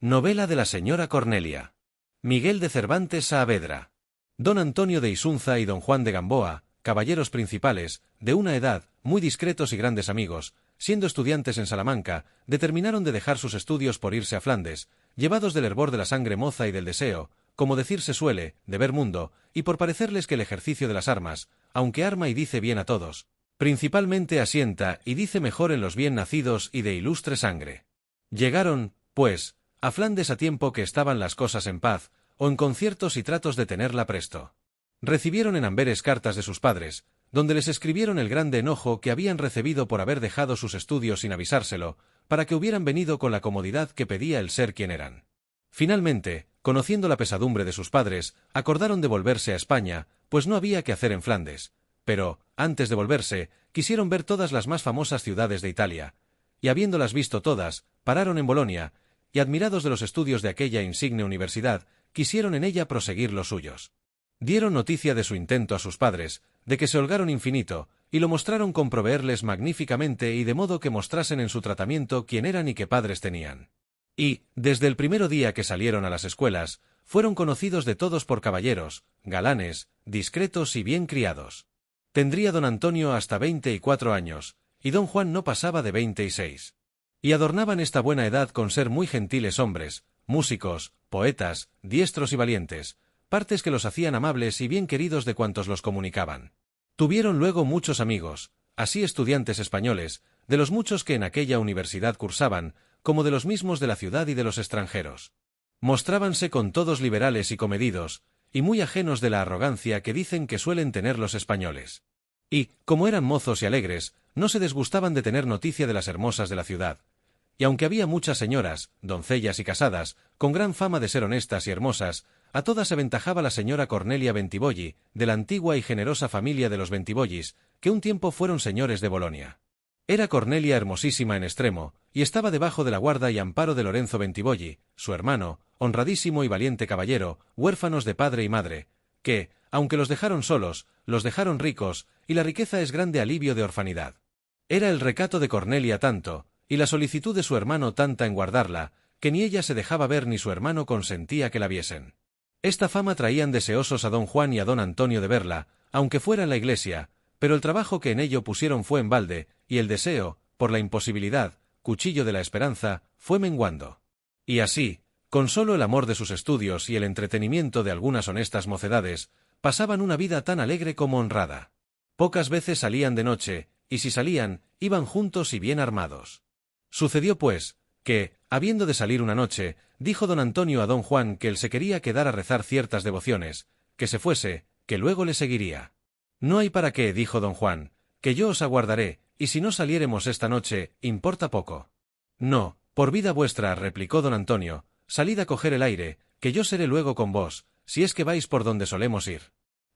Novela de la señora Cornelia. Miguel de Cervantes Saavedra. Don Antonio de Isunza y don Juan de Gamboa, caballeros principales, de una edad, muy discretos y grandes amigos, siendo estudiantes en Salamanca, determinaron de dejar sus estudios por irse a Flandes, llevados del hervor de la sangre moza y del deseo, como decirse suele, de ver mundo, y por parecerles que el ejercicio de las armas, aunque arma y dice bien a todos, principalmente asienta y dice mejor en los bien nacidos y de ilustre sangre. Llegaron, pues, a Flandes a tiempo que estaban las cosas en paz, o en conciertos y tratos de tenerla presto. Recibieron en Amberes cartas de sus padres, donde les escribieron el grande enojo que habían recibido por haber dejado sus estudios sin avisárselo, para que hubieran venido con la comodidad que pedía el ser quien eran. Finalmente, conociendo la pesadumbre de sus padres, acordaron de volverse a España, pues no había que hacer en Flandes, pero, antes de volverse, quisieron ver todas las más famosas ciudades de Italia, y habiéndolas visto todas, pararon en Bolonia, y admirados de los estudios de aquella insigne universidad, quisieron en ella proseguir los suyos. Dieron noticia de su intento a sus padres, de que se holgaron infinito, y lo mostraron con proveerles magníficamente y de modo que mostrasen en su tratamiento quién eran y qué padres tenían. Y, desde el primero día que salieron a las escuelas, fueron conocidos de todos por caballeros, galanes, discretos y bien criados. Tendría don Antonio hasta 24 años, y don Juan no pasaba de 26. Y adornaban esta buena edad con ser muy gentiles hombres, músicos, poetas, diestros y valientes, partes que los hacían amables y bien queridos de cuantos los comunicaban. Tuvieron luego muchos amigos, así estudiantes españoles, de los muchos que en aquella universidad cursaban, como de los mismos de la ciudad y de los extranjeros. Mostrábanse con todos liberales y comedidos, y muy ajenos de la arrogancia que dicen que suelen tener los españoles. Y, como eran mozos y alegres, no se desgustaban de tener noticia de las hermosas de la ciudad. Y aunque había muchas señoras, doncellas y casadas, con gran fama de ser honestas y hermosas, a todas aventajaba la señora Cornelia Bentibolli, de la antigua y generosa familia de los Bentibollis, que un tiempo fueron señores de Bolonia. Era Cornelia hermosísima en extremo, y estaba debajo de la guarda y amparo de Lorenzo Bentibolli, su hermano, honradísimo y valiente caballero, huérfanos de padre y madre, que, aunque los dejaron solos, los dejaron ricos, y la riqueza es grande alivio de orfanidad. Era el recato de Cornelia tanto, y la solicitud de su hermano tanta en guardarla, que ni ella se dejaba ver ni su hermano consentía que la viesen. Esta fama traían deseosos a don Juan y a don Antonio de verla, aunque fuera en la iglesia, pero el trabajo que en ello pusieron fue en balde, y el deseo, por la imposibilidad, cuchillo de la esperanza, fue menguando. Y así, con solo el amor de sus estudios y el entretenimiento de algunas honestas mocedades, pasaban una vida tan alegre como honrada. Pocas veces salían de noche, y si salían, iban juntos y bien armados. Sucedió pues, que, habiendo de salir una noche, dijo don Antonio a don Juan que él se quería quedar a rezar ciertas devociones, que se fuese, que luego le seguiría. No hay para qué, dijo don Juan, que yo os aguardaré, y si no saliéremos esta noche, importa poco. No, por vida vuestra, replicó don Antonio, salid a coger el aire, que yo seré luego con vos, si es que vais por donde solemos ir.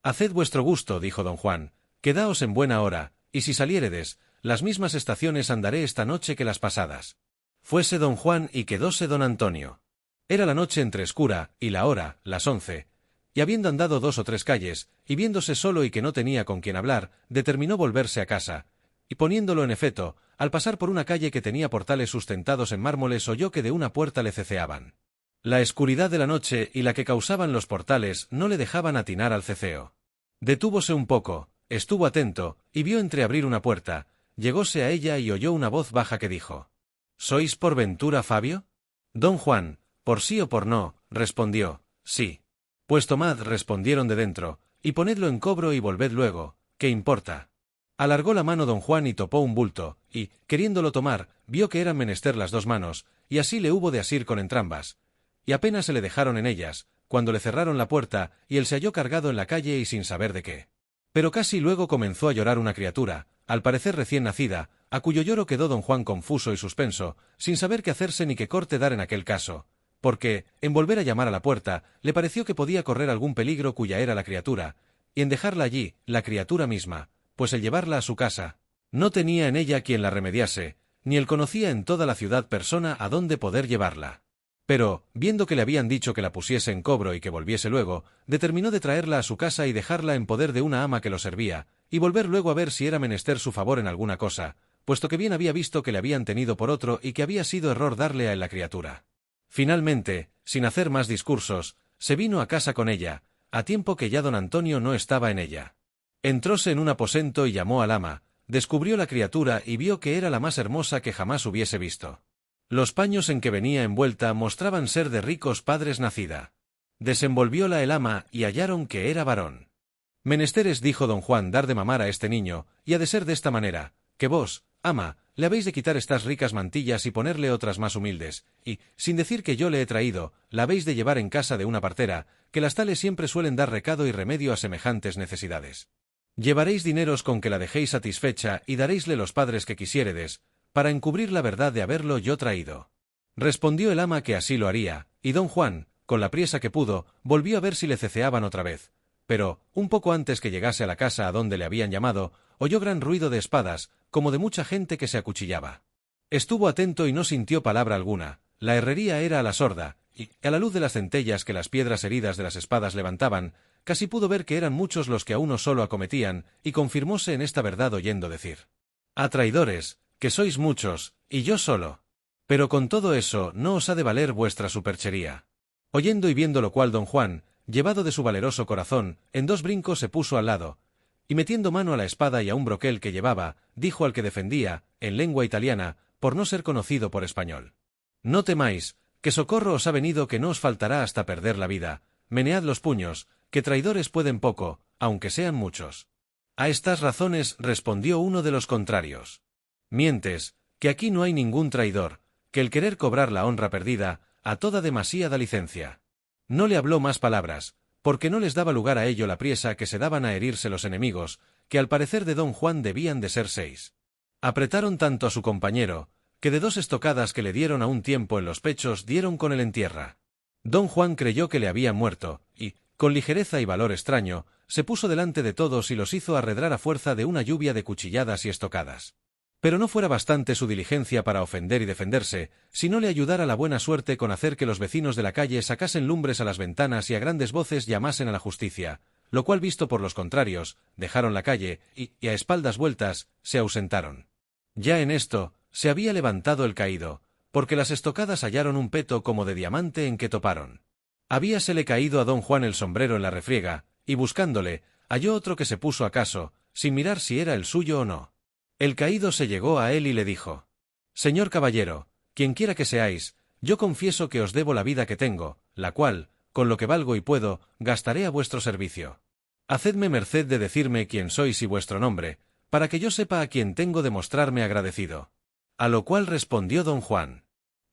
Haced vuestro gusto, dijo don Juan, quedaos en buena hora, y si saliéredes, las mismas estaciones andaré esta noche que las pasadas. Fuese don Juan y quedóse don Antonio. Era la noche entre escura, y la hora, las 11, y habiendo andado 2 o 3 calles, y viéndose solo y que no tenía con quien hablar, determinó volverse a casa, y poniéndolo en efecto, al pasar por una calle que tenía portales sustentados en mármoles oyó que de una puerta le ceceaban. La escuridad de la noche y la que causaban los portales no le dejaban atinar al ceceo. Detúvose un poco, estuvo atento, y vio entreabrir una puerta, llegóse a ella y oyó una voz baja que dijo: ¿Sois por ventura Fabio? Don Juan, por sí o por no, respondió: sí. Pues tomad, respondieron de dentro, y ponedlo en cobro y volved luego, ¿qué importa? Alargó la mano don Juan y topó un bulto, y, queriéndolo tomar, vio que eran menester las 2 manos, y así le hubo de asir con entrambas. Y apenas se le dejaron en ellas, cuando le cerraron la puerta, y él se halló cargado en la calle y sin saber de qué. Pero casi luego comenzó a llorar una criatura, al parecer recién nacida, a cuyo lloro quedó don Juan confuso y suspenso, sin saber qué hacerse ni qué corte dar en aquel caso, porque, en volver a llamar a la puerta, le pareció que podía correr algún peligro cuya era la criatura, y en dejarla allí, la criatura misma, pues el llevarla a su casa, no tenía en ella quien la remediase, ni él conocía en toda la ciudad persona a dónde poder llevarla. Pero, viendo que le habían dicho que la pusiese en cobro y que volviese luego, determinó de traerla a su casa y dejarla en poder de una ama que lo servía, y volver luego a ver si era menester su favor en alguna cosa, puesto que bien había visto que le habían tenido por otro y que había sido error darle a él la criatura. Finalmente, sin hacer más discursos, se vino a casa con ella, a tiempo que ya don Antonio no estaba en ella. Entróse en un aposento y llamó al ama, descubrió la criatura y vio que era la más hermosa que jamás hubiese visto. Los paños en que venía envuelta mostraban ser de ricos padres nacida. Desenvolvióla el ama y hallaron que era varón. Menester es, dijo don Juan, dar de mamar a este niño, y ha de ser de esta manera, que vos, ama, le habéis de quitar estas ricas mantillas y ponerle otras más humildes, y, sin decir que yo le he traído, la habéis de llevar en casa de una partera, que las tales siempre suelen dar recado y remedio a semejantes necesidades. Llevaréis dineros con que la dejéis satisfecha y daréisle los padres que quisiéredes, para encubrir la verdad de haberlo yo traído. Respondió el ama que así lo haría, y don Juan, con la priesa que pudo, volvió a ver si le ceceaban otra vez. Pero, un poco antes que llegase a la casa a donde le habían llamado, oyó gran ruido de espadas, como de mucha gente que se acuchillaba. Estuvo atento y no sintió palabra alguna. La herrería era a la sorda, y, a la luz de las centellas que las piedras heridas de las espadas levantaban, casi pudo ver que eran muchos los que a uno solo acometían, y confirmóse en esta verdad oyendo decir: «¡Ah, traidores, que sois muchos, y yo solo! Pero con todo eso no os ha de valer vuestra superchería». Oyendo y viendo lo cual don Juan, llevado de su valeroso corazón, en 2 brincos se puso al lado, y metiendo mano a la espada y a un broquel que llevaba, dijo al que defendía, en lengua italiana, por no ser conocido por español: «No temáis, que socorro os ha venido que no os faltará hasta perder la vida. Menead los puños, que traidores pueden poco, aunque sean muchos». A estas razones respondió uno de los contrarios: «Mientes, que aquí no hay ningún traidor, que el querer cobrar la honra perdida, a toda demasiada licencia». No le habló más palabras, porque no les daba lugar a ello la priesa que se daban a herirse los enemigos, que al parecer de don Juan debían de ser 6. Apretaron tanto a su compañero, que de 2 estocadas que le dieron a un tiempo en los pechos dieron con él en tierra. Don Juan creyó que le habían muerto, y, con ligereza y valor extraño, se puso delante de todos y los hizo arredrar a fuerza de una lluvia de cuchilladas y estocadas. Pero no fuera bastante su diligencia para ofender y defenderse, si no le ayudara la buena suerte con hacer que los vecinos de la calle sacasen lumbres a las ventanas y a grandes voces llamasen a la justicia, lo cual visto por los contrarios, dejaron la calle y a espaldas vueltas, se ausentaron. Ya en esto, se había levantado el caído, porque las estocadas hallaron un peto como de diamante en que toparon. Habíasele caído a don Juan el sombrero en la refriega, y buscándole, halló otro que se puso acaso, sin mirar si era el suyo o no. El caído se llegó a él y le dijo: «Señor caballero, quienquiera que seáis, yo confieso que os debo la vida que tengo, la cual, con lo que valgo y puedo, gastaré a vuestro servicio. Hacedme merced de decirme quién sois y vuestro nombre, para que yo sepa a quién tengo de mostrarme agradecido». A lo cual respondió don Juan: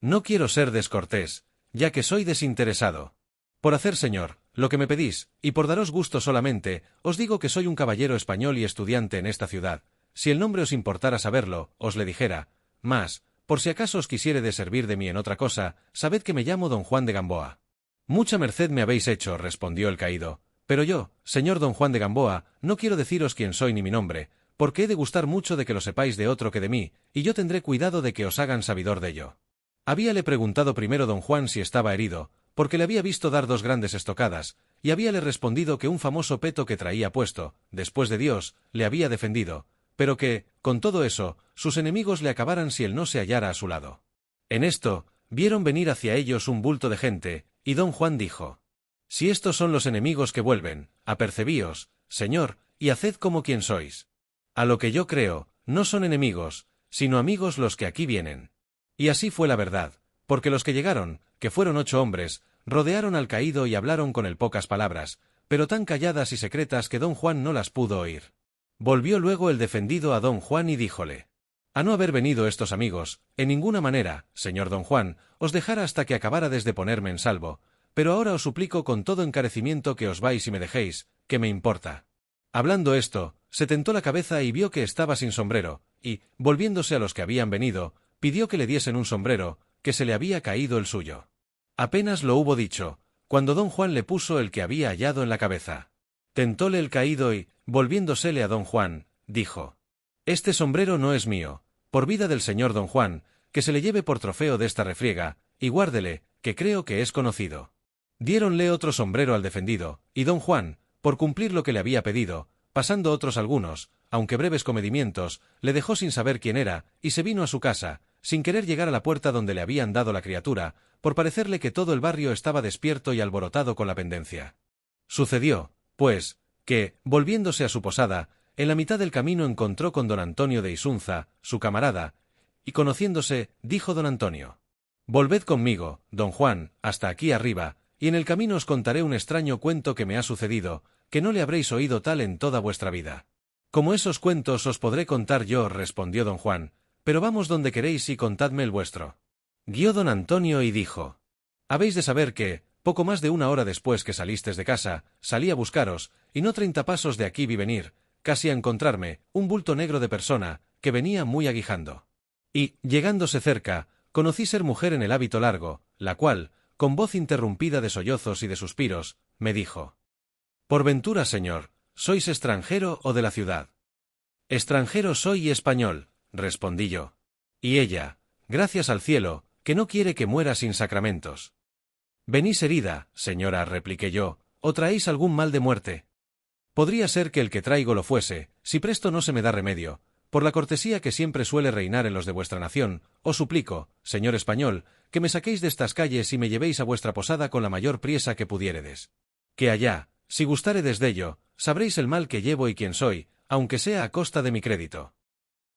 «No quiero ser descortés, ya que soy desinteresado. Por hacer, señor, lo que me pedís, y por daros gusto solamente, os digo que soy un caballero español y estudiante en esta ciudad. Si el nombre os importara saberlo, os le dijera, mas, por si acaso os quisiéredes servir de mí en otra cosa, sabed que me llamo don Juan de Gamboa». «Mucha merced me habéis hecho», respondió el caído, «pero yo, señor don Juan de Gamboa, no quiero deciros quién soy ni mi nombre, porque he de gustar mucho de que lo sepáis de otro que de mí, y yo tendré cuidado de que os hagan sabidor de ello». Habíale preguntado primero don Juan si estaba herido, porque le había visto dar 2 grandes estocadas, y habíale respondido que un famoso peto que traía puesto, después de Dios, le había defendido, pero que, con todo eso, sus enemigos le acabaran si él no se hallara a su lado. En esto, vieron venir hacia ellos un bulto de gente, y don Juan dijo: «Si estos son los enemigos que vuelven, apercebíos, señor, y haced como quien sois. A lo que yo creo, no son enemigos, sino amigos los que aquí vienen». Y así fue la verdad, porque los que llegaron, que fueron 8 hombres, rodearon al caído y hablaron con él pocas palabras, pero tan calladas y secretas que don Juan no las pudo oír. Volvió luego el defendido a don Juan y díjole: «A no haber venido estos amigos, en ninguna manera, señor don Juan, os dejara hasta que acabárades de ponerme en salvo, pero ahora os suplico con todo encarecimiento que os vais y me dejéis, que me importa». Hablando esto, se tentó la cabeza y vio que estaba sin sombrero, y, volviéndose a los que habían venido, pidió que le diesen un sombrero, que se le había caído el suyo. Apenas lo hubo dicho, cuando don Juan le puso el que había hallado en la cabeza. Tentóle el caído y, volviéndosele a don Juan, dijo: «Este sombrero no es mío, por vida del señor don Juan, que se le lleve por trofeo de esta refriega, y guárdele, que creo que es conocido». Diéronle otro sombrero al defendido, y don Juan, por cumplir lo que le había pedido, pasando otros algunos, aunque breves comedimientos, le dejó sin saber quién era, y se vino a su casa, sin querer llegar a la puerta donde le habían dado la criatura, por parecerle que todo el barrio estaba despierto y alborotado con la pendencia. Sucedió, pues, que, volviéndose a su posada, en la mitad del camino encontró con don Antonio de Isunza, su camarada, y conociéndose, dijo don Antonio: «Volved conmigo, don Juan, hasta aquí arriba, y en el camino os contaré un extraño cuento que me ha sucedido, que no le habréis oído tal en toda vuestra vida». «Como esos cuentos os podré contar yo», respondió don Juan, «pero vamos donde queréis y contadme el vuestro». Guió don Antonio y dijo: «Habéis de saber que, poco más de una hora después que salistes de casa, salí a buscaros, y no 30 pasos de aquí vi venir, casi a encontrarme, un bulto negro de persona, que venía muy aguijando. Y, llegándose cerca, conocí ser mujer en el hábito largo, la cual, con voz interrumpida de sollozos y de suspiros, me dijo: «Por ventura, señor, ¿sois extranjero o de la ciudad?». «Extranjero soy y español», respondí yo. Y ella: «Gracias al cielo, que no quiere que muera sin sacramentos». «¿Venís herida, señora?», repliqué yo, «¿o traéis algún mal de muerte?». «Podría ser que el que traigo lo fuese, si presto no se me da remedio. Por la cortesía que siempre suele reinar en los de vuestra nación, os suplico, señor español, que me saquéis de estas calles y me llevéis a vuestra posada con la mayor priesa que pudiéredes. Que allá, si gustáredes dello, sabréis el mal que llevo y quién soy, aunque sea a costa de mi crédito».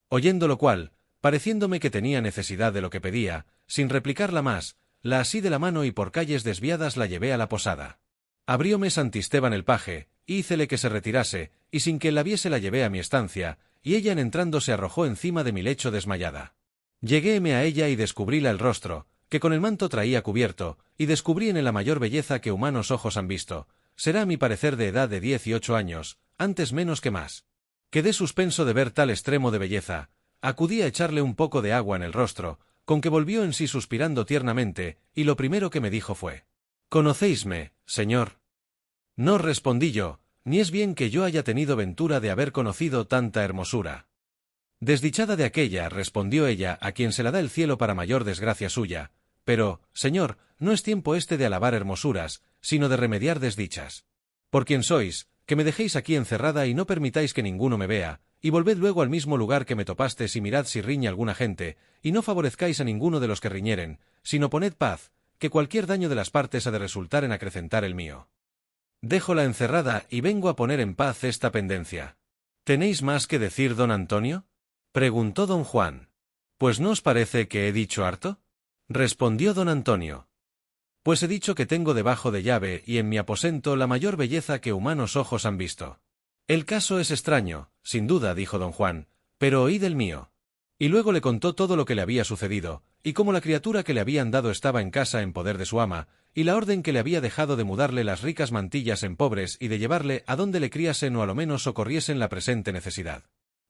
Oyendo lo cual, pareciéndome que tenía necesidad de lo que pedía, sin replicarla más, la así de la mano y por calles desviadas la llevé a la posada. Abrióme Santisteban el paje, hícele que se retirase, y sin que la viese la llevé a mi estancia, y ella en entrando se arrojó encima de mi lecho desmayada. Lleguéme a ella y descubríla el rostro, que con el manto traía cubierto, y descubrí en él la mayor belleza que humanos ojos han visto. Será a mi parecer de edad de 18 años, antes menos que más. Quedé suspenso de ver tal extremo de belleza, acudí a echarle un poco de agua en el rostro, con que volvió en sí suspirando tiernamente, y lo primero que me dijo fue: «¿Conocéisme, señor?». «No», respondí yo, «ni es bien que yo haya tenido ventura de haber conocido tanta hermosura». «Desdichada de aquella», respondió ella, «a quien se la da el cielo para mayor desgracia suya. Pero, señor, no es tiempo este de alabar hermosuras, sino de remediar desdichas. Por quien sois, que me dejéis aquí encerrada y no permitáis que ninguno me vea, y volved luego al mismo lugar que me topastes y mirad si riñe alguna gente, y no favorezcáis a ninguno de los que riñeren, sino poned paz, que cualquier daño de las partes ha de resultar en acrecentar el mío. Déjola encerrada y vengo a poner en paz esta pendencia». «¿Tenéis más que decir, don Antonio?», preguntó don Juan. «Pues ¿no os parece que he dicho harto?», respondió don Antonio. «Pues he dicho que tengo debajo de llave y en mi aposento la mayor belleza que humanos ojos han visto». «El caso es extraño, sin duda», dijo don Juan, «pero oíd el mío». Y luego le contó todo lo que le había sucedido, y cómo la criatura que le habían dado estaba en casa en poder de su ama, y la orden que le había dejado de mudarle las ricas mantillas en pobres y de llevarle a donde le criasen o a lo menos socorriesen la presente necesidad.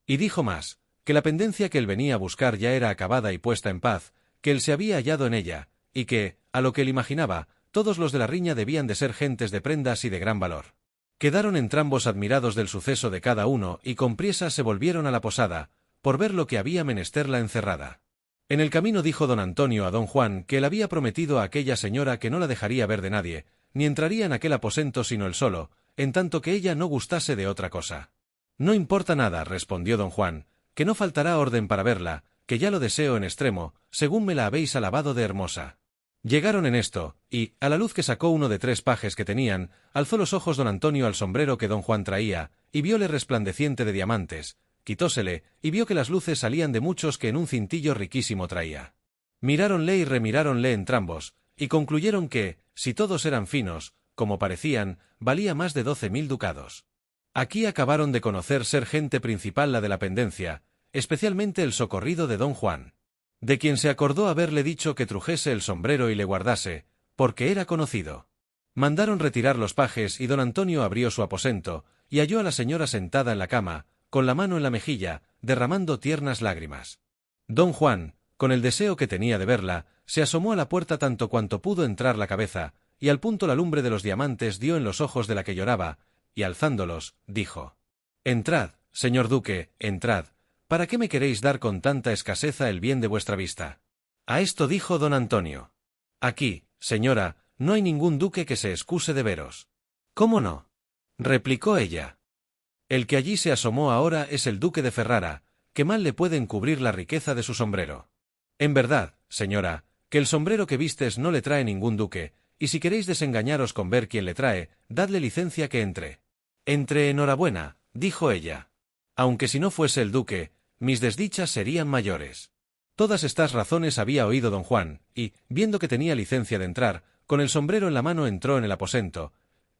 Y dijo más, que la pendencia que él venía a buscar ya era acabada y puesta en paz, que él se había hallado en ella, y que, a lo que él imaginaba, todos los de la riña debían de ser gentes de prendas y de gran valor. Quedaron entrambos admirados del suceso de cada uno y con priesa se volvieron a la posada, por ver lo que había menester la encerrada. En el camino dijo don Antonio a don Juan que él había prometido a aquella señora que no la dejaría ver de nadie, ni entraría en aquel aposento sino él solo, en tanto que ella no gustase de otra cosa. «No importa nada», respondió don Juan, «que no faltará orden para verla, que ya lo deseo en extremo, según me la habéis alabado de hermosa». Llegaron en esto, y, a la luz que sacó uno de 3 pajes que tenían, alzó los ojos don Antonio al sombrero que don Juan traía, y vióle resplandeciente de diamantes. Quitósele, y vio que las luces salían de muchos que en un cintillo riquísimo traía. Miráronle y remiráronle entrambos, y concluyeron que, si todos eran finos, como parecían, valía más de 12.000 ducados. Aquí acabaron de conocer ser gente principal la de la pendencia, especialmente el socorrido de don Juan, de quien se acordó haberle dicho que trujese el sombrero y le guardase, porque era conocido. Mandaron retirar los pajes y don Antonio abrió su aposento, y halló a la señora sentada en la cama, con la mano en la mejilla, derramando tiernas lágrimas. Don Juan, con el deseo que tenía de verla, se asomó a la puerta tanto cuanto pudo entrar la cabeza, y al punto la lumbre de los diamantes dio en los ojos de la que lloraba, y alzándolos, dijo: «Entrad, señor duque, entrad. ¿Para qué me queréis dar con tanta escaseza el bien de vuestra vista?». A esto dijo don Antonio: «Aquí, señora, no hay ningún duque que se excuse de veros». «¿Cómo no?», replicó ella. «El que allí se asomó ahora es el duque de Ferrara, que mal le puede encubrir la riqueza de su sombrero». En verdad, señora, que el sombrero que vistes no le trae ningún duque, y si queréis desengañaros con ver quién le trae, dadle licencia que entre. Entre enhorabuena, dijo ella. Aunque si no fuese el duque, mis desdichas serían mayores. Todas estas razones había oído don Juan, y, viendo que tenía licencia de entrar, con el sombrero en la mano entró en el aposento,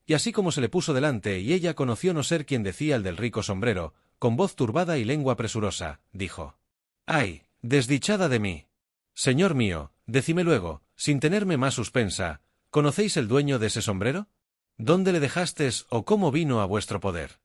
y así como se le puso delante y ella conoció no ser quien decía el del rico sombrero, con voz turbada y lengua presurosa, dijo: ¡Ay, desdichada de mí! Señor mío, decime luego, sin tenerme más suspensa, ¿conocéis el dueño de ese sombrero? ¿Dónde le dejastes o cómo vino a vuestro poder?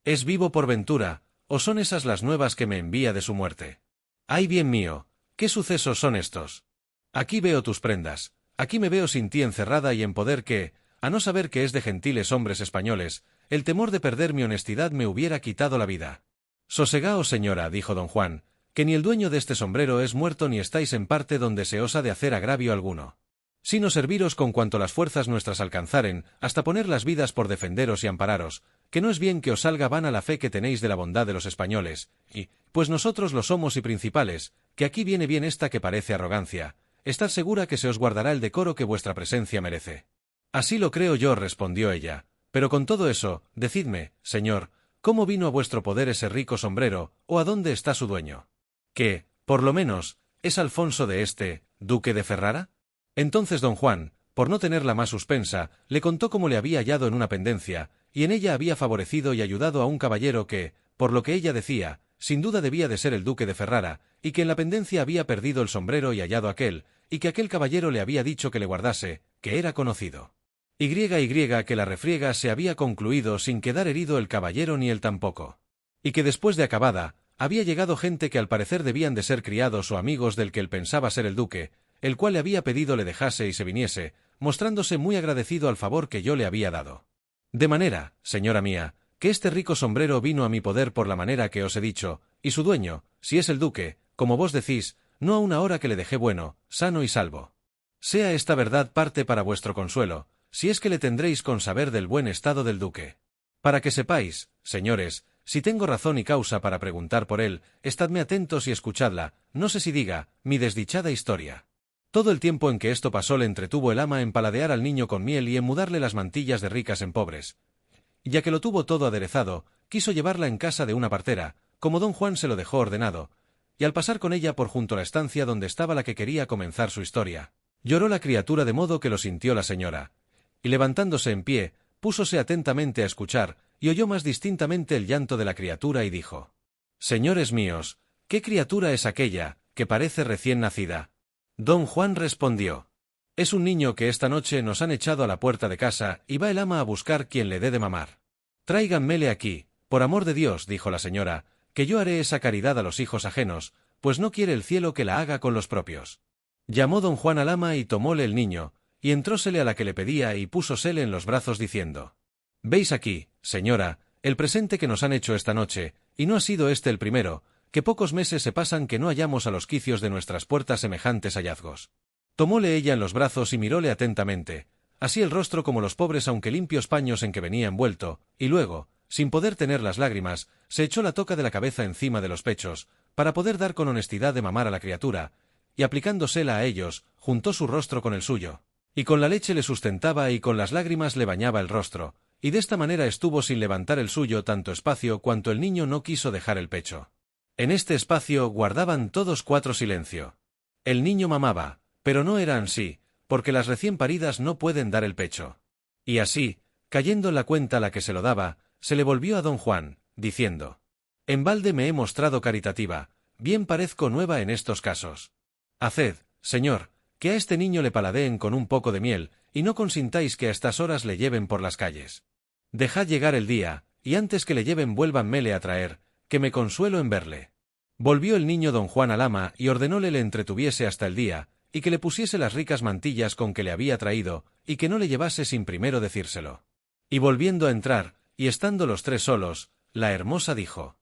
¿Es vivo por ventura, o son esas las nuevas que me envía de su muerte? ¡Ay, bien mío! ¿Qué sucesos son estos? Aquí veo tus prendas, aquí me veo sin ti encerrada y en poder que, a no saber que es de gentiles hombres españoles, el temor de perder mi honestidad me hubiera quitado la vida. Sosegaos, señora, dijo don Juan, que ni el dueño de este sombrero es muerto ni estáis en parte donde se osa de hacer agravio alguno. Sino serviros con cuanto las fuerzas nuestras alcanzaren, hasta poner las vidas por defenderos y ampararos, que no es bien que os salga vana la fe que tenéis de la bondad de los españoles, y, pues nosotros lo somos y principales, que aquí viene bien esta que parece arrogancia, estad segura que se os guardará el decoro que vuestra presencia merece. Así lo creo yo, respondió ella, pero con todo eso, decidme, señor, ¿cómo vino a vuestro poder ese rico sombrero, o a dónde está su dueño? Que, por lo menos, ¿es Alfonso de este, duque de Ferrara? Entonces don Juan, por no tenerla más suspensa, le contó cómo le había hallado en una pendencia, y en ella había favorecido y ayudado a un caballero que, por lo que ella decía, sin duda debía de ser el duque de Ferrara, y que en la pendencia había perdido el sombrero y hallado aquel, y que aquel caballero le había dicho que le guardase, que era conocido. Y que la refriega se había concluido sin quedar herido el caballero ni él tampoco. Y que después de acabada, había llegado gente que al parecer debían de ser criados o amigos del que él pensaba ser el duque, el cual le había pedido le dejase y se viniese, mostrándose muy agradecido al favor que yo le había dado. De manera, señora mía, que este rico sombrero vino a mi poder por la manera que os he dicho, y su dueño, si es el duque, como vos decís, no a una hora que le dejé bueno, sano y salvo. Sea esta verdad parte para vuestro consuelo, si es que le tendréis con saber del buen estado del duque. Para que sepáis, señores, si tengo razón y causa para preguntar por él, estadme atentos y escuchadla, no sé si diga, mi desdichada historia. Todo el tiempo en que esto pasó le entretuvo el ama en paladear al niño con miel y en mudarle las mantillas de ricas en pobres. Ya que lo tuvo todo aderezado, quiso llevarla en casa de una partera, como don Juan se lo dejó ordenado, y al pasar con ella por junto a la estancia donde estaba la que quería comenzar su historia, lloró la criatura de modo que lo sintió la señora, y levantándose en pie, púsose atentamente a escuchar, y oyó más distintamente el llanto de la criatura y dijo: Señores míos, ¿qué criatura es aquella, que parece recién nacida? Don Juan respondió: Es un niño que esta noche nos han echado a la puerta de casa y va el ama a buscar quien le dé de mamar. Tráiganmele aquí, por amor de Dios, dijo la señora, que yo haré esa caridad a los hijos ajenos, pues no quiere el cielo que la haga con los propios. Llamó don Juan al ama y tomóle el niño, y entrósele a la que le pedía y púsosele en los brazos diciendo: Veis aquí, señora, el presente que nos han hecho esta noche, y no ha sido este el primero, que pocos meses se pasan que no hallamos a los quicios de nuestras puertas semejantes hallazgos. Tomóle ella en los brazos y miróle atentamente, así el rostro como los pobres aunque limpios paños en que venía envuelto, y luego, sin poder tener las lágrimas, se echó la toca de la cabeza encima de los pechos, para poder dar con honestidad de mamar a la criatura, y aplicándosela a ellos, juntó su rostro con el suyo, y con la leche le sustentaba y con las lágrimas le bañaba el rostro, y de esta manera estuvo sin levantar el suyo tanto espacio cuanto el niño no quiso dejar el pecho. En este espacio guardaban todos cuatro silencio. El niño mamaba, pero no era ansí, porque las recién paridas no pueden dar el pecho. Y así, cayendo en la cuenta la que se lo daba, se le volvió a don Juan, diciendo: En balde me he mostrado caritativa, bien parezco nueva en estos casos. Haced, señor, que a este niño le paladeen con un poco de miel, y no consintáis que a estas horas le lleven por las calles. Dejad llegar el día, y antes que le lleven vuélvanmele a traer, que me consuelo en verle. Volvió el niño don Juan al ama y ordenóle le entretuviese hasta el día, y que le pusiese las ricas mantillas con que le había traído, y que no le llevase sin primero decírselo. Y volviendo a entrar, y estando los tres solos, la hermosa dijo: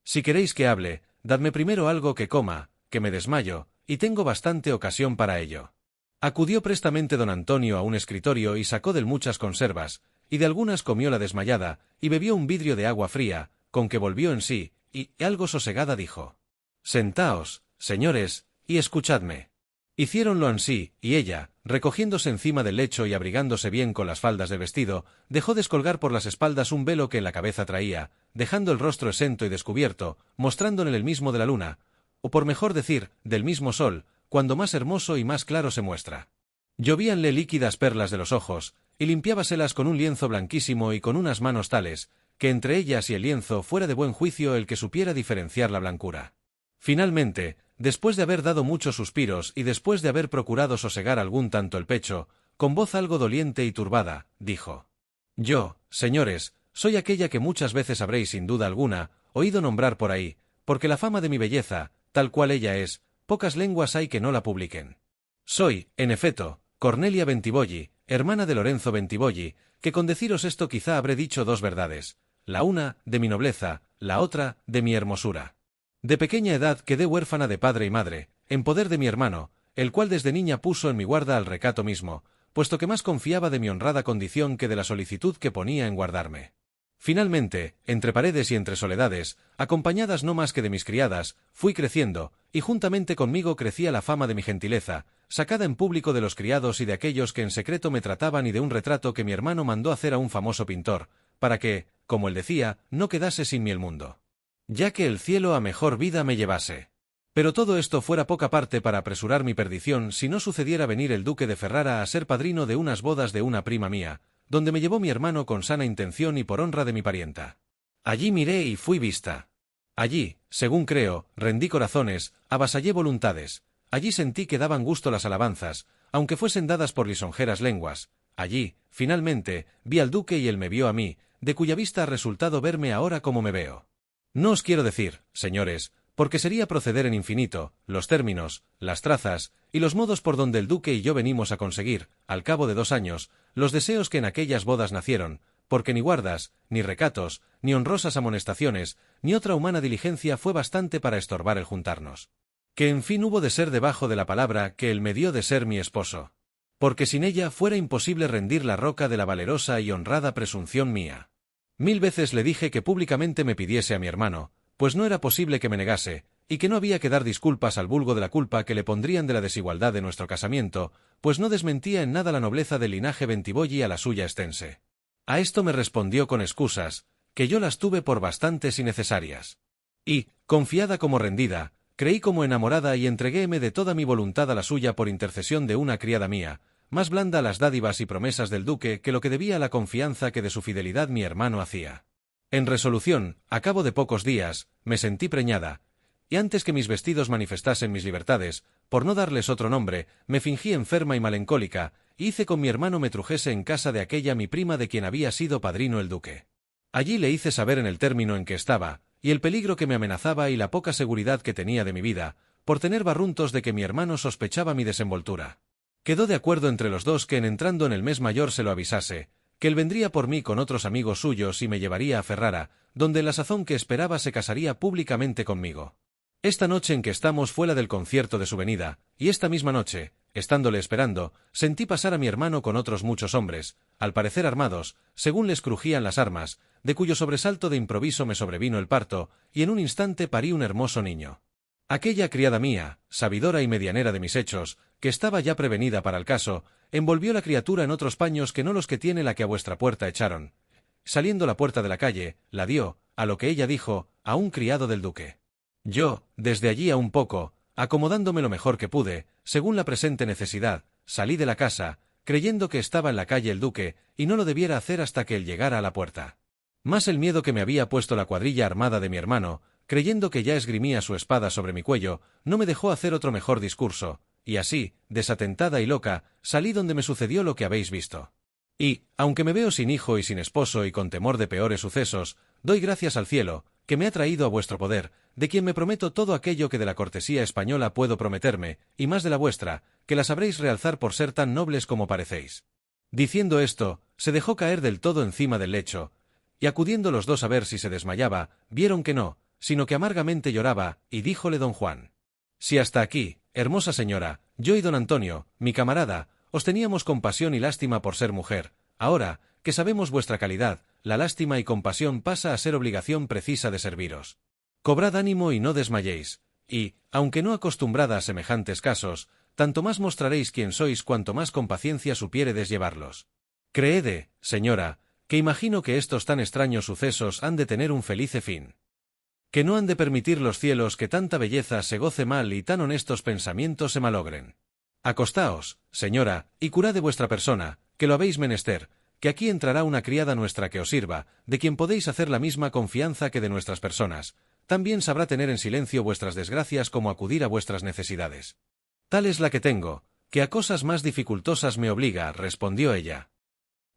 Si queréis que hable, dadme primero algo que coma, que me desmayo, y tengo bastante ocasión para ello. Acudió prestamente don Antonio a un escritorio y sacó del muchas conservas, y de algunas comió la desmayada, y bebió un vidrio de agua fría, con que volvió en sí, y, algo sosegada dijo: Sentaos, señores, y escuchadme. Hiciéronlo ansí, y ella, recogiéndose encima del lecho y abrigándose bien con las faldas del vestido, dejó descolgar por las espaldas un velo que en la cabeza traía, dejando el rostro exento y descubierto, mostrándole el mismo de la luna, o por mejor decir, del mismo sol, cuando más hermoso y más claro se muestra. Llovíanle líquidas perlas de los ojos, y limpiábaselas con un lienzo blanquísimo y con unas manos tales, que entre ellas y el lienzo fuera de buen juicio el que supiera diferenciar la blancura. Finalmente, después de haber dado muchos suspiros y después de haber procurado sosegar algún tanto el pecho, con voz algo doliente y turbada, dijo: Yo, señores, soy aquella que muchas veces habréis sin duda alguna oído nombrar por ahí, porque la fama de mi belleza, tal cual ella es, pocas lenguas hay que no la publiquen. Soy, en efecto, Cornelia Bentivoglio, hermana de Lorenzo Bentivoglio, que con deciros esto quizá habré dicho dos verdades, la una, de mi nobleza, la otra, de mi hermosura. De pequeña edad quedé huérfana de padre y madre, en poder de mi hermano, el cual desde niña puso en mi guarda al recato mismo, puesto que más confiaba de mi honrada condición que de la solicitud que ponía en guardarme. Finalmente, entre paredes y entre soledades, acompañadas no más que de mis criadas, fui creciendo, y juntamente conmigo crecía la fama de mi gentileza, sacada en público de los criados y de aquellos que en secreto me trataban y de un retrato que mi hermano mandó hacer a un famoso pintor, para que, como él decía, no quedase sin mí el mundo, ya que el cielo a mejor vida me llevase. Pero todo esto fuera poca parte para apresurar mi perdición si no sucediera venir el duque de Ferrara a ser padrino de unas bodas de una prima mía, donde me llevó mi hermano con sana intención y por honra de mi parienta. Allí miré y fui vista. Allí, según creo, rendí corazones, avasallé voluntades. Allí sentí que daban gusto las alabanzas, aunque fuesen dadas por lisonjeras lenguas. Allí, finalmente, vi al duque y él me vio a mí, de cuya vista ha resultado verme ahora como me veo. No os quiero decir, señores, porque sería proceder en infinito, los términos, las trazas, y los modos por donde el duque y yo venimos a conseguir, al cabo de 2 años, los deseos que en aquellas bodas nacieron, porque ni guardas, ni recatos, ni honrosas amonestaciones, ni otra humana diligencia fue bastante para estorbar el juntarnos. Que en fin hubo de ser debajo de la palabra que él me dio de ser mi esposo. Porque sin ella fuera imposible rendir la roca de la valerosa y honrada presunción mía. 1000 veces le dije que públicamente me pidiese a mi hermano, pues no era posible que me negase, y que no había que dar disculpas al vulgo de la culpa que le pondrían de la desigualdad de nuestro casamiento, pues no desmentía en nada la nobleza del linaje Bentivoglio a la suya extense. A esto me respondió con excusas, que yo las tuve por bastantes y necesarias. Y, confiada como rendida, creí como enamorada y entreguéme de toda mi voluntad a la suya por intercesión de una criada mía, más blanda a las dádivas y promesas del duque que lo que debía a la confianza que de su fidelidad mi hermano hacía. En resolución, a cabo de pocos días, me sentí preñada, y antes que mis vestidos manifestasen mis libertades, por no darles otro nombre, me fingí enferma y melancólica, y hice con mi hermano me trujese en casa de aquella mi prima de quien había sido padrino el duque. Allí le hice saber en el término en que estaba, y el peligro que me amenazaba y la poca seguridad que tenía de mi vida, por tener barruntos de que mi hermano sospechaba mi desenvoltura. Quedó de acuerdo entre los dos que en entrando en el mes mayor se lo avisase, que él vendría por mí con otros amigos suyos y me llevaría a Ferrara, donde en la sazón que esperaba se casaría públicamente conmigo. Esta noche en que estamos fue la del concierto de su venida, y esta misma noche, estándole esperando, sentí pasar a mi hermano con otros muchos hombres, al parecer armados, según les crujían las armas, de cuyo sobresalto de improviso me sobrevino el parto, y en un instante parí un hermoso niño. Aquella criada mía, sabidora y medianera de mis hechos, que estaba ya prevenida para el caso, envolvió la criatura en otros paños que no los que tiene la que a vuestra puerta echaron. Saliendo la puerta de la calle, la dio, a lo que ella dijo, a un criado del duque. Yo, desde allí a un poco, acomodándome lo mejor que pude, según la presente necesidad, salí de la casa, creyendo que estaba en la calle el duque, y no lo debiera hacer hasta que él llegara a la puerta. Más el miedo que me había puesto la cuadrilla armada de mi hermano, creyendo que ya esgrimía su espada sobre mi cuello, no me dejó hacer otro mejor discurso, y así, desatentada y loca, salí donde me sucedió lo que habéis visto. Y, aunque me veo sin hijo y sin esposo y con temor de peores sucesos, doy gracias al cielo, que me ha traído a vuestro poder, de quien me prometo todo aquello que de la cortesía española puedo prometerme, y más de la vuestra, que la sabréis realzar por ser tan nobles como parecéis. Diciendo esto, se dejó caer del todo encima del lecho, y acudiendo los dos a ver si se desmayaba, vieron que no, sino que amargamente lloraba, y díjole don Juan: si hasta aquí, hermosa señora, yo y don Antonio, mi camarada, os teníamos compasión y lástima por ser mujer, ahora, que sabemos vuestra calidad, la lástima y compasión pasa a ser obligación precisa de serviros. Cobrad ánimo y no desmayéis, y, aunque no acostumbrada a semejantes casos, tanto más mostraréis quién sois cuanto más con paciencia supiéredes llevarlos. Creede, señora, que imagino que estos tan extraños sucesos han de tener un felice fin. Que no han de permitir los cielos que tanta belleza se goce mal y tan honestos pensamientos se malogren. Acostaos, señora, y curad de vuestra persona, que lo habéis menester, que aquí entrará una criada nuestra que os sirva, de quien podéis hacer la misma confianza que de nuestras personas. También sabrá tener en silencio vuestras desgracias como acudir a vuestras necesidades. Tal es la que tengo, que a cosas más dificultosas me obliga, respondió ella.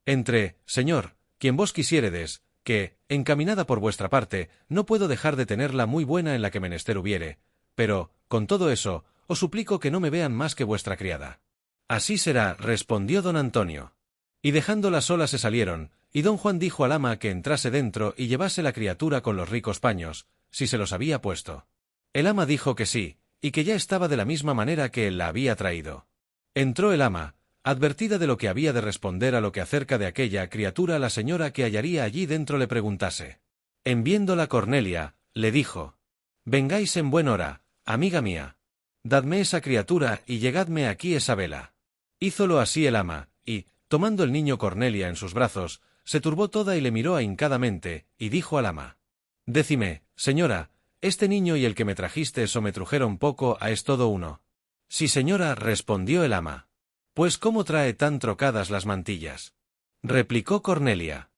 Entre, señor, quien vos quisiéredes, que, encaminada por vuestra parte, no puedo dejar de tenerla muy buena en la que menester hubiere, pero, con todo eso, os suplico que no me vean más que vuestra criada. Así será, respondió don Antonio. Y dejándola sola se salieron, y don Juan dijo al ama que entrase dentro y llevase la criatura con los ricos paños, si se los había puesto. El ama dijo que sí, y que ya estaba de la misma manera que él la había traído. Entró el ama, advertida de lo que había de responder a lo que acerca de aquella criatura la señora que hallaría allí dentro le preguntase. En viéndola Cornelia, le dijo: «Vengáis en buen hora, amiga mía. Dadme esa criatura y llegadme aquí esa vela». Hízolo así el ama, y, tomando el niño Cornelia en sus brazos, se turbó toda y le miró ahincadamente, y dijo al ama: «Decime, señora, este niño y el que me trajistes o me trujeron poco a es todo uno». «Sí, señora», respondió el ama. «Pues ¿cómo trae tan trocadas las mantillas?», replicó Cornelia.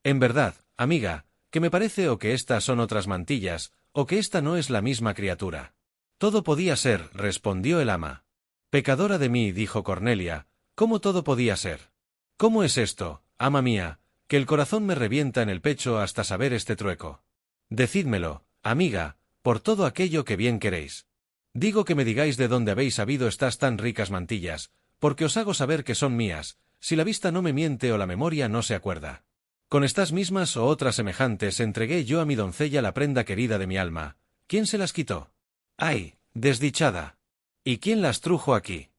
«En verdad, amiga, que me parece o que estas son otras mantillas, o que esta no es la misma criatura». «Todo podía ser», respondió el ama. «Pecadora de mí», dijo Cornelia, «¿cómo todo podía ser? ¿Cómo es esto, ama mía, que el corazón me revienta en el pecho hasta saber este trueco? Decídmelo, amiga, por todo aquello que bien queréis. Digo que me digáis de dónde habéis habido estas tan ricas mantillas, porque os hago saber que son mías, si la vista no me miente o la memoria no se acuerda. Con estas mismas o otras semejantes entregué yo a mi doncella la prenda querida de mi alma. ¿Quién se las quitó? ¡Ay, desdichada! ¿Y quién las trujo aquí?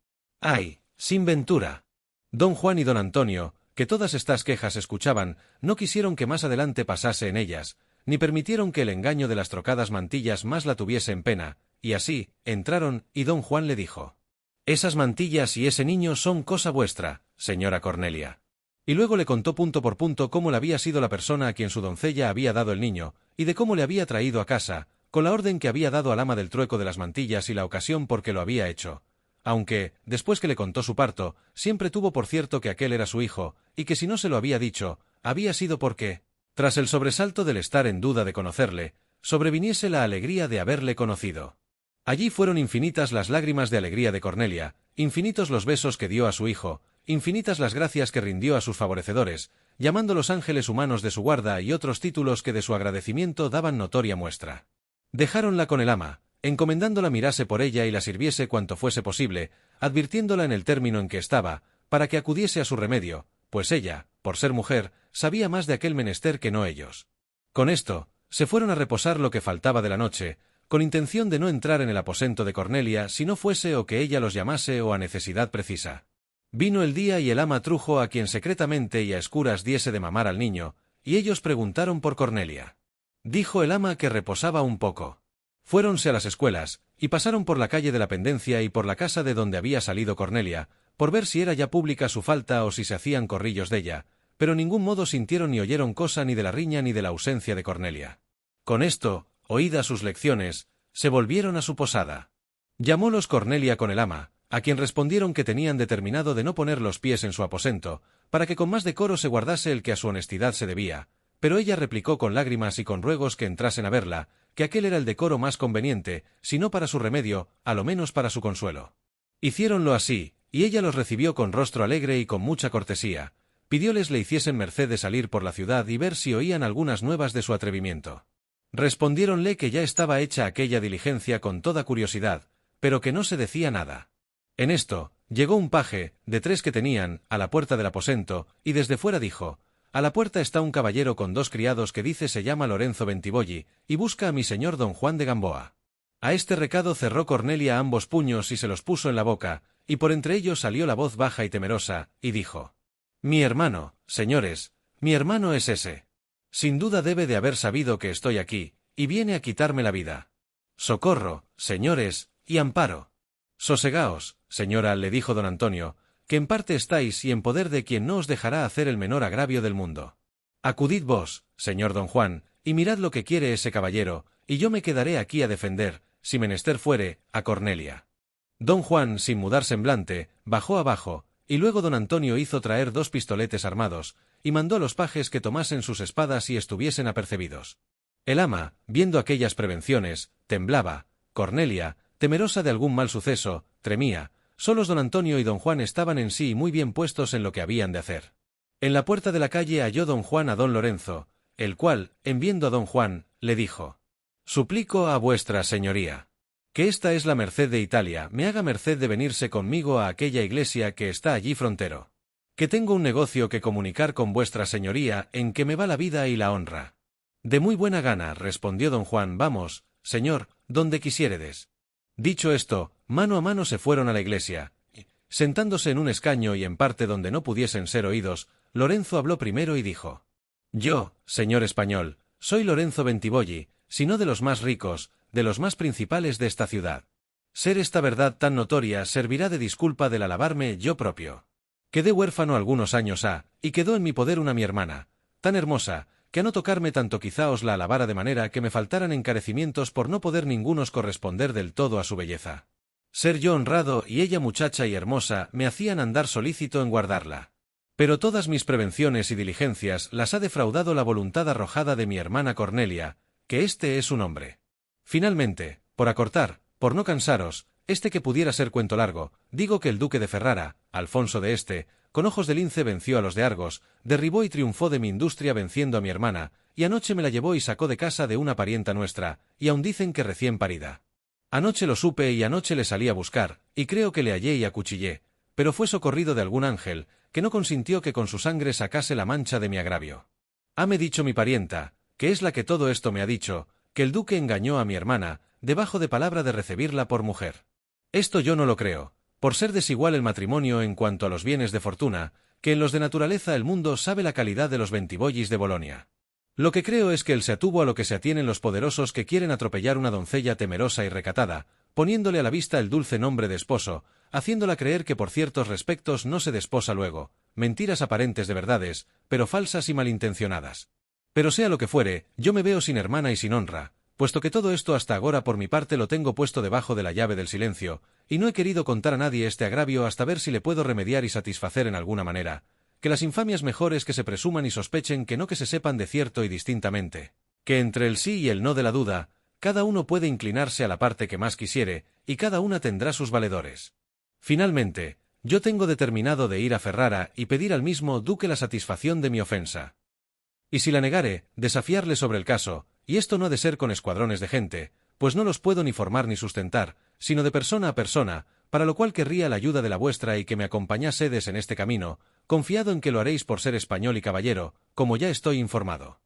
¡Ay, sin ventura! Don Juan y don Antonio, que todas estas quejas escuchaban, no quisieron que más adelante pasase en ellas, ni permitieron que el engaño de las trocadas mantillas más la tuviese en pena, y así, entraron, y don Juan le dijo: «Esas mantillas y ese niño son cosa vuestra, señora Cornelia». Y luego le contó punto por punto cómo le había sido la persona a quien su doncella había dado el niño, y de cómo le había traído a casa, con la orden que había dado al ama del trueco de las mantillas y la ocasión por que lo había hecho. Aunque, después que le contó su parto, siempre tuvo por cierto que aquel era su hijo, y que si no se lo había dicho, había sido porque, tras el sobresalto del estar en duda de conocerle, sobreviniese la alegría de haberle conocido. Allí fueron infinitas las lágrimas de alegría de Cornelia, infinitos los besos que dio a su hijo, infinitas las gracias que rindió a sus favorecedores, llamando los ángeles humanos de su guarda y otros títulos que de su agradecimiento daban notoria muestra. Dejáronla con el ama, encomendándola mirase por ella y la sirviese cuanto fuese posible, advirtiéndola en el término en que estaba, para que acudiese a su remedio, pues ella, por ser mujer, sabía más de aquel menester que no ellos. Con esto, se fueron a reposar lo que faltaba de la noche, con intención de no entrar en el aposento de Cornelia si no fuese o que ella los llamase o a necesidad precisa. Vino el día y el ama trujo a quien secretamente y a escuras diese de mamar al niño, y ellos preguntaron por Cornelia. Dijo el ama que reposaba un poco. Fuéronse a las escuelas, y pasaron por la calle de la Pendencia y por la casa de donde había salido Cornelia, por ver si era ya pública su falta o si se hacían corrillos de ella, pero en ningún modo sintieron ni oyeron cosa ni de la riña ni de la ausencia de Cornelia. Con esto, oídas sus lecciones, se volvieron a su posada. Llamólos Cornelia con el ama, a quien respondieron que tenían determinado de no poner los pies en su aposento, para que con más decoro se guardase el que a su honestidad se debía, pero ella replicó con lágrimas y con ruegos que entrasen a verla, que aquel era el decoro más conveniente, si no para su remedio, a lo menos para su consuelo. Hiciéronlo así, y ella los recibió con rostro alegre y con mucha cortesía, pidióles le hiciesen merced de salir por la ciudad y ver si oían algunas nuevas de su atrevimiento. Respondiéronle que ya estaba hecha aquella diligencia con toda curiosidad, pero que no se decía nada. En esto, llegó un paje, de 3 que tenían, a la puerta del aposento, y desde fuera dijo: «A la puerta está un caballero con 2 criados que dice se llama Lorenzo Bentibolli, y busca a mi señor don Juan de Gamboa». A este recado cerró Cornelia ambos puños y se los puso en la boca, y por entre ellos salió la voz baja y temerosa, y dijo: «Mi hermano, señores, mi hermano es ese. Sin duda debe de haber sabido que estoy aquí, y viene a quitarme la vida». socorro, señores, y amparo. Sosegaos, señora, le dijo don Antonio, que en parte estáis y en poder de quien no os dejará hacer el menor agravio del mundo. Acudid vos, señor don Juan, y mirad lo que quiere ese caballero, y yo me quedaré aquí a defender, si menester fuere, a Cornelia. Don Juan, sin mudar semblante, bajó abajo, y luego don Antonio hizo traer 2 pistoletes armados, y mandó a los pajes que tomasen sus espadas y estuviesen apercebidos. El ama, viendo aquellas prevenciones, temblaba. Cornelia, temerosa de algún mal suceso, tremía. Solos don Antonio y don Juan estaban en sí muy bien puestos en lo que habían de hacer. En la puerta de la calle halló don Juan a don Lorenzo, el cual, en viendo a don Juan, le dijo: «Suplico a vuestra señoría, que esta es la merced de Italia, me haga merced de venirse conmigo a aquella iglesia que está allí frontero. Que tengo un negocio que comunicar con vuestra señoría en que me va la vida y la honra». «De muy buena gana», respondió don Juan, «vamos, señor, donde quisiéredes». Dicho esto, mano a mano se fueron a la iglesia. Sentándose en un escaño y en parte donde no pudiesen ser oídos, Lorenzo habló primero y dijo: «Yo, señor español, soy Lorenzo Bentivoglio, sino de los más ricos, de los más principales de esta ciudad. Ser esta verdad tan notoria servirá de disculpa del alabarme yo propio. Quedé huérfano algunos años ha, y quedó en mi poder una mi hermana, tan hermosa, que a no tocarme tanto quizá os la alabara de manera que me faltaran encarecimientos por no poder ningunos corresponder del todo a su belleza. Ser yo honrado y ella muchacha y hermosa me hacían andar solícito en guardarla. Pero todas mis prevenciones y diligencias las ha defraudado la voluntad arrojada de mi hermana Cornelia, que este es su nombre. Finalmente, por acortar, por no cansaros, que pudiera ser cuento largo, digo que el duque de Ferrara, Alfonso de con ojos de lince venció a los de Argos, derribó y triunfó de mi industria venciendo a mi hermana, y anoche me la llevó y sacó de casa de una parienta nuestra, y aun dicen que recién parida. Anoche lo supe y anoche le salí a buscar, y creo que le hallé y acuchillé, pero fue socorrido de algún ángel, que no consintió que con su sangre sacase la mancha de mi agravio. Hame dicho mi parienta, que es la que todo esto me ha dicho, que el duque engañó a mi hermana, debajo de palabra de recebirla por mujer. Esto yo no lo creo, por ser desigual el matrimonio en cuanto a los bienes de fortuna, que en los de naturaleza el mundo sabe la calidad de los Bentivoglio de Bolonia. Lo que creo es que él se atuvo a lo que se atienen los poderosos que quieren atropellar una doncella temerosa y recatada, poniéndole a la vista el dulce nombre de esposo, haciéndola creer que por ciertos respectos no se desposa luego, mentiras aparentes de verdades, pero falsas y malintencionadas. Pero sea lo que fuere, yo me veo sin hermana y sin honra, puesto que todo esto hasta agora por mi parte lo tengo puesto debajo de la llave del silencio, y no he querido contar a nadie este agravio hasta ver si le puedo remediar y satisfacer en alguna manera, que las infamias mejores que se presuman y sospechen que no que se sepan de cierto y distintamente, que entre el sí y el no de la duda, cada uno puede inclinarse a la parte que más quisiere, y cada una tendrá sus valedores. Finalmente, yo tengo determinado de ir a Ferrara y pedir al mismo duque la satisfacción de mi ofensa. Y si la negare, desafiarle sobre el caso, y esto no ha de ser con escuadrones de gente, pues no los puedo ni formar ni sustentar, sino de persona a persona, para lo cual querría la ayuda de la vuestra y que me acompañásedes en este camino, confiado en que lo haréis por ser español y caballero, como ya estoy informado.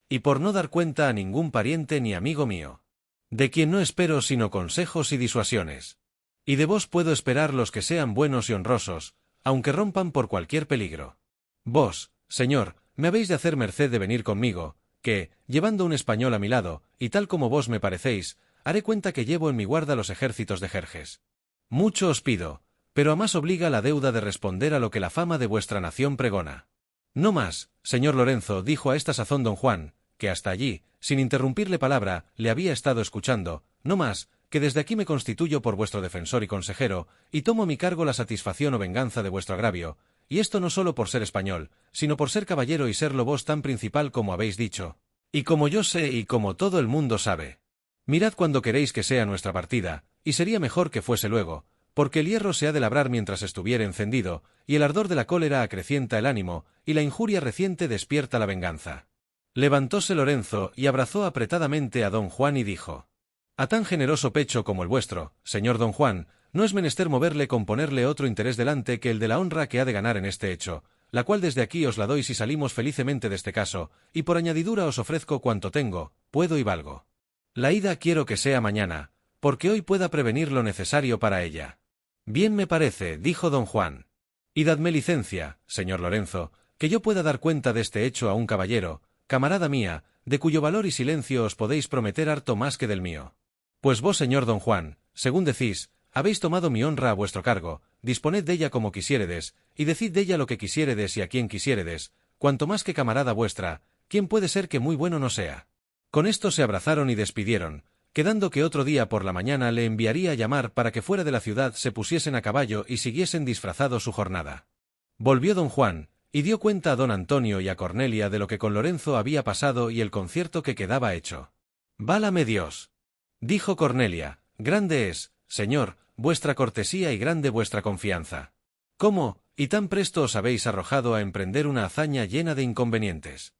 Y por no dar cuenta a ningún pariente ni amigo mío, de quien no espero sino consejos y disuasiones. Y de vos puedo esperar los que sean buenos y honrosos, aunque rompan por cualquier peligro. Vos, señor, me habéis de hacer merced de venir conmigo, que, llevando un español a mi lado, y tal como vos me parecéis, haré cuenta que llevo en mi guarda los ejércitos de Jerjes. Mucho os pido, pero a más obliga la deuda de responder a lo que la fama de vuestra nación pregona. No más, señor Lorenzo, dijo a esta sazón don Juan, que hasta allí, sin interrumpirle palabra, le había estado escuchando, no más, que desde aquí me constituyo por vuestro defensor y consejero, y tomo a mi cargo la satisfacción o venganza de vuestro agravio, y esto no solo por ser español, sino por ser caballero y serlo vos tan principal como habéis dicho, y como yo sé y como todo el mundo sabe. Mirad cuando queréis que sea nuestra partida, y sería mejor que fuese luego, porque el hierro se ha de labrar mientras estuviere encendido, y el ardor de la cólera acrecienta el ánimo, y la injuria reciente despierta la venganza. Levantóse Lorenzo y abrazó apretadamente a don Juan y dijo: «A tan generoso pecho como el vuestro, señor don Juan, no es menester moverle con ponerle otro interés delante que el de la honra que ha de ganar en este hecho, la cual desde aquí os la doy si salimos felicemente de este caso, y por añadidura os ofrezco cuanto tengo, puedo y valgo. La ida quiero que sea mañana, porque hoy pueda prevenir lo necesario para ella». «Bien me parece», dijo don Juan. «Y dadme licencia, señor Lorenzo, que yo pueda dar cuenta de este hecho a un caballero, camarada mía, de cuyo valor y silencio os podéis prometer harto más que del mío». Pues vos, señor don Juan, según decís, habéis tomado mi honra a vuestro cargo, disponed de ella como quisiéredes, y decid de ella lo que quisiéredes y a quien quisiéredes, cuanto más que camarada vuestra, ¿quién puede ser que muy bueno no sea? Con esto se abrazaron y despidieron, quedando que otro día por la mañana le enviaría a llamar para que fuera de la ciudad se pusiesen a caballo y siguiesen disfrazados su jornada. Volvió don Juan, y dio cuenta a don Antonio y a Cornelia de lo que con Lorenzo había pasado y el concierto que quedaba hecho. «Válame Dios», dijo Cornelia, «grande es, señor, vuestra cortesía y grande vuestra confianza. ¿Cómo, y tan presto os habéis arrojado a emprender una hazaña llena de inconvenientes?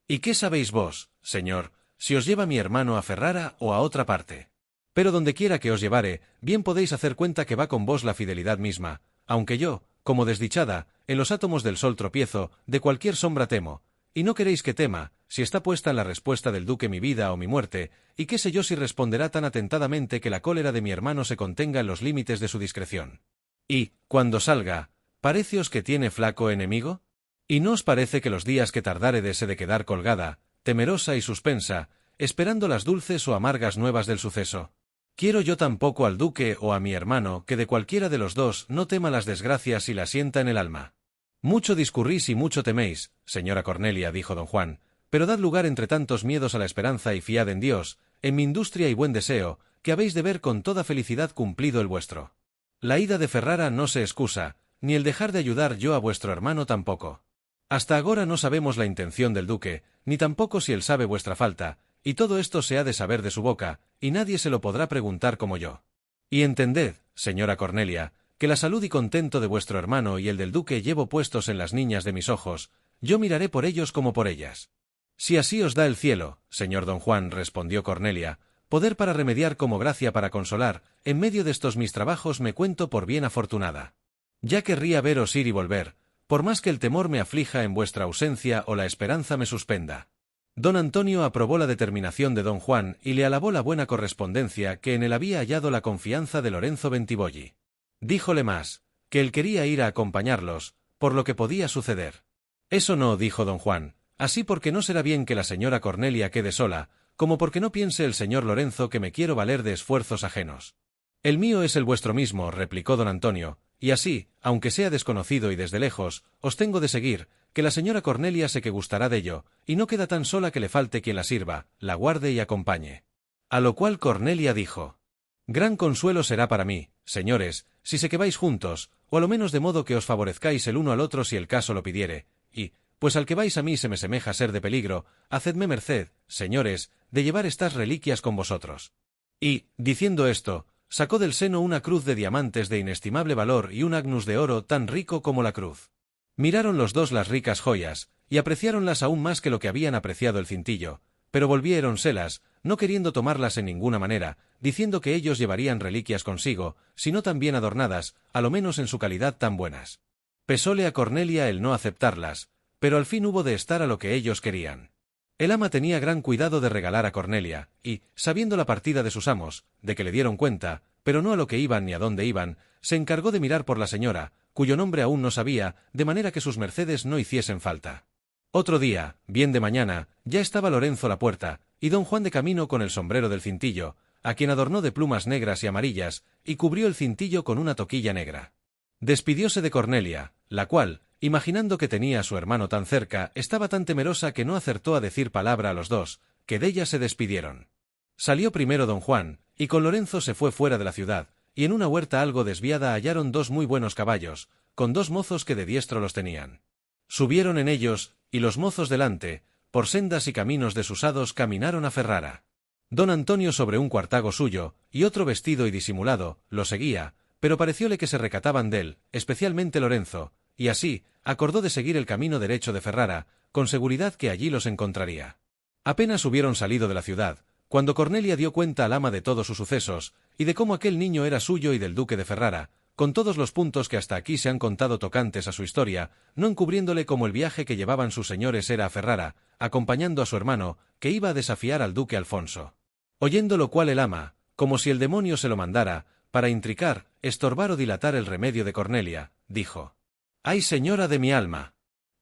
¿Y qué sabéis vos, señor, si os lleva mi hermano a Ferrara o a otra parte? Pero dondequiera que os llevare, bien podéis hacer cuenta que va con vos la fidelidad misma, aunque yo, como desdichada, en los átomos del sol tropiezo, de cualquier sombra temo, y no queréis que tema, si está puesta en la respuesta del duque mi vida o mi muerte, y qué sé yo si responderá tan atentadamente que la cólera de mi hermano se contenga en los límites de su discreción. Y, cuando salga, ¿paréceos que tiene flaco enemigo? ¿Y no os parece que los días que tardáredes he de quedar colgada, temerosa y suspensa, esperando las dulces o amargas nuevas del suceso? Quiero yo tampoco al duque o a mi hermano que de cualquiera de los dos no tema las desgracias y las sienta en el alma. Mucho discurrís y mucho teméis, señora Cornelia, dijo don Juan, pero dad lugar entre tantos miedos a la esperanza y fiad en Dios, en mi industria y buen deseo, que habéis de ver con toda felicidad cumplido el vuestro. La ida de Ferrara no se excusa, ni el dejar de ayudar yo a vuestro hermano tampoco. Hasta agora no sabemos la intención del duque, ni tampoco si él sabe vuestra falta, y todo esto se ha de saber de su boca, y nadie se lo podrá preguntar como yo. Y entended, señora Cornelia, que la salud y contento de vuestro hermano y el del duque llevo puestos en las niñas de mis ojos, yo miraré por ellos como por ellas. Si así os da el cielo, señor don Juan, respondió Cornelia, poder para remediar como gracia para consolar, en medio de estos mis trabajos me cuento por bien afortunada. Ya querría veros ir y volver, por más que el temor me aflija en vuestra ausencia o la esperanza me suspenda. Don Antonio aprobó la determinación de don Juan y le alabó la buena correspondencia que en él había hallado la confianza de Lorenzo Bentivoglio. Díjole más, que él quería ir a acompañarlos, por lo que podía suceder. Eso no, dijo don Juan, así porque no será bien que la señora Cornelia quede sola, como porque no piense el señor Lorenzo que me quiero valer de esfuerzos ajenos. El mío es el vuestro mismo, replicó don Antonio, y así, aunque sea desconocido y desde lejos, os tengo de seguir, que la señora Cornelia sé que gustará de ello, y no queda tan sola que le falte quien la sirva, la guarde y acompañe. A lo cual Cornelia dijo: gran consuelo será para mí, señores, si sé que vais juntos, o a lo menos de modo que os favorezcáis el uno al otro si el caso lo pidiere, y, pues al que vais a mí se me semeja ser de peligro, hacedme merced, señores, de llevar estas reliquias con vosotros. Y, diciendo esto, sacó del seno una cruz de diamantes de inestimable valor y un agnus de oro tan rico como la cruz. Miraron los dos las ricas joyas, y apreciáronlas aún más que lo que habían apreciado el cintillo, pero volviéronselas, no queriendo tomarlas en ninguna manera, diciendo que ellos llevarían reliquias consigo, sino tan bien adornadas, a lo menos en su calidad tan buenas. Pesóle a Cornelia el no aceptarlas, pero al fin hubo de estar a lo que ellos querían. El ama tenía gran cuidado de regalar a Cornelia, y, sabiendo la partida de sus amos, de que le dieron cuenta, pero no a lo que iban ni a dónde iban, se encargó de mirar por la señora, cuyo nombre aún no sabía, de manera que sus mercedes no hiciesen falta. Otro día, bien de mañana, ya estaba Lorenzo a la puerta, y don Juan de camino con el sombrero del cintillo, a quien adornó de plumas negras y amarillas, y cubrió el cintillo con una toquilla negra. Despidióse de Cornelia, la cual, imaginando que tenía a su hermano tan cerca, estaba tan temerosa que no acertó a decir palabra a los dos, que de ella se despidieron. Salió primero don Juan, y con Lorenzo se fue fuera de la ciudad, y en una huerta algo desviada hallaron dos muy buenos caballos, con dos mozos que de diestro los tenían. Subieron en ellos, y los mozos delante, por sendas y caminos desusados caminaron a Ferrara. Don Antonio sobre un cuartago suyo, y otro vestido y disimulado, lo seguía, pero parecióle que se recataban dél, especialmente Lorenzo, y así, acordó de seguir el camino derecho de Ferrara, con seguridad que allí los encontraría. Apenas hubieron salido de la ciudad, cuando Cornelia dio cuenta al ama de todos sus sucesos, y de cómo aquel niño era suyo y del duque de Ferrara, con todos los puntos que hasta aquí se han contado tocantes a su historia, no encubriéndole como el viaje que llevaban sus señores era a Ferrara, acompañando a su hermano, que iba a desafiar al duque Alfonso. Oyendo lo cual el ama, como si el demonio se lo mandara, para intricar, estorbar o dilatar el remedio de Cornelia, dijo: ¡ay, señora de mi alma!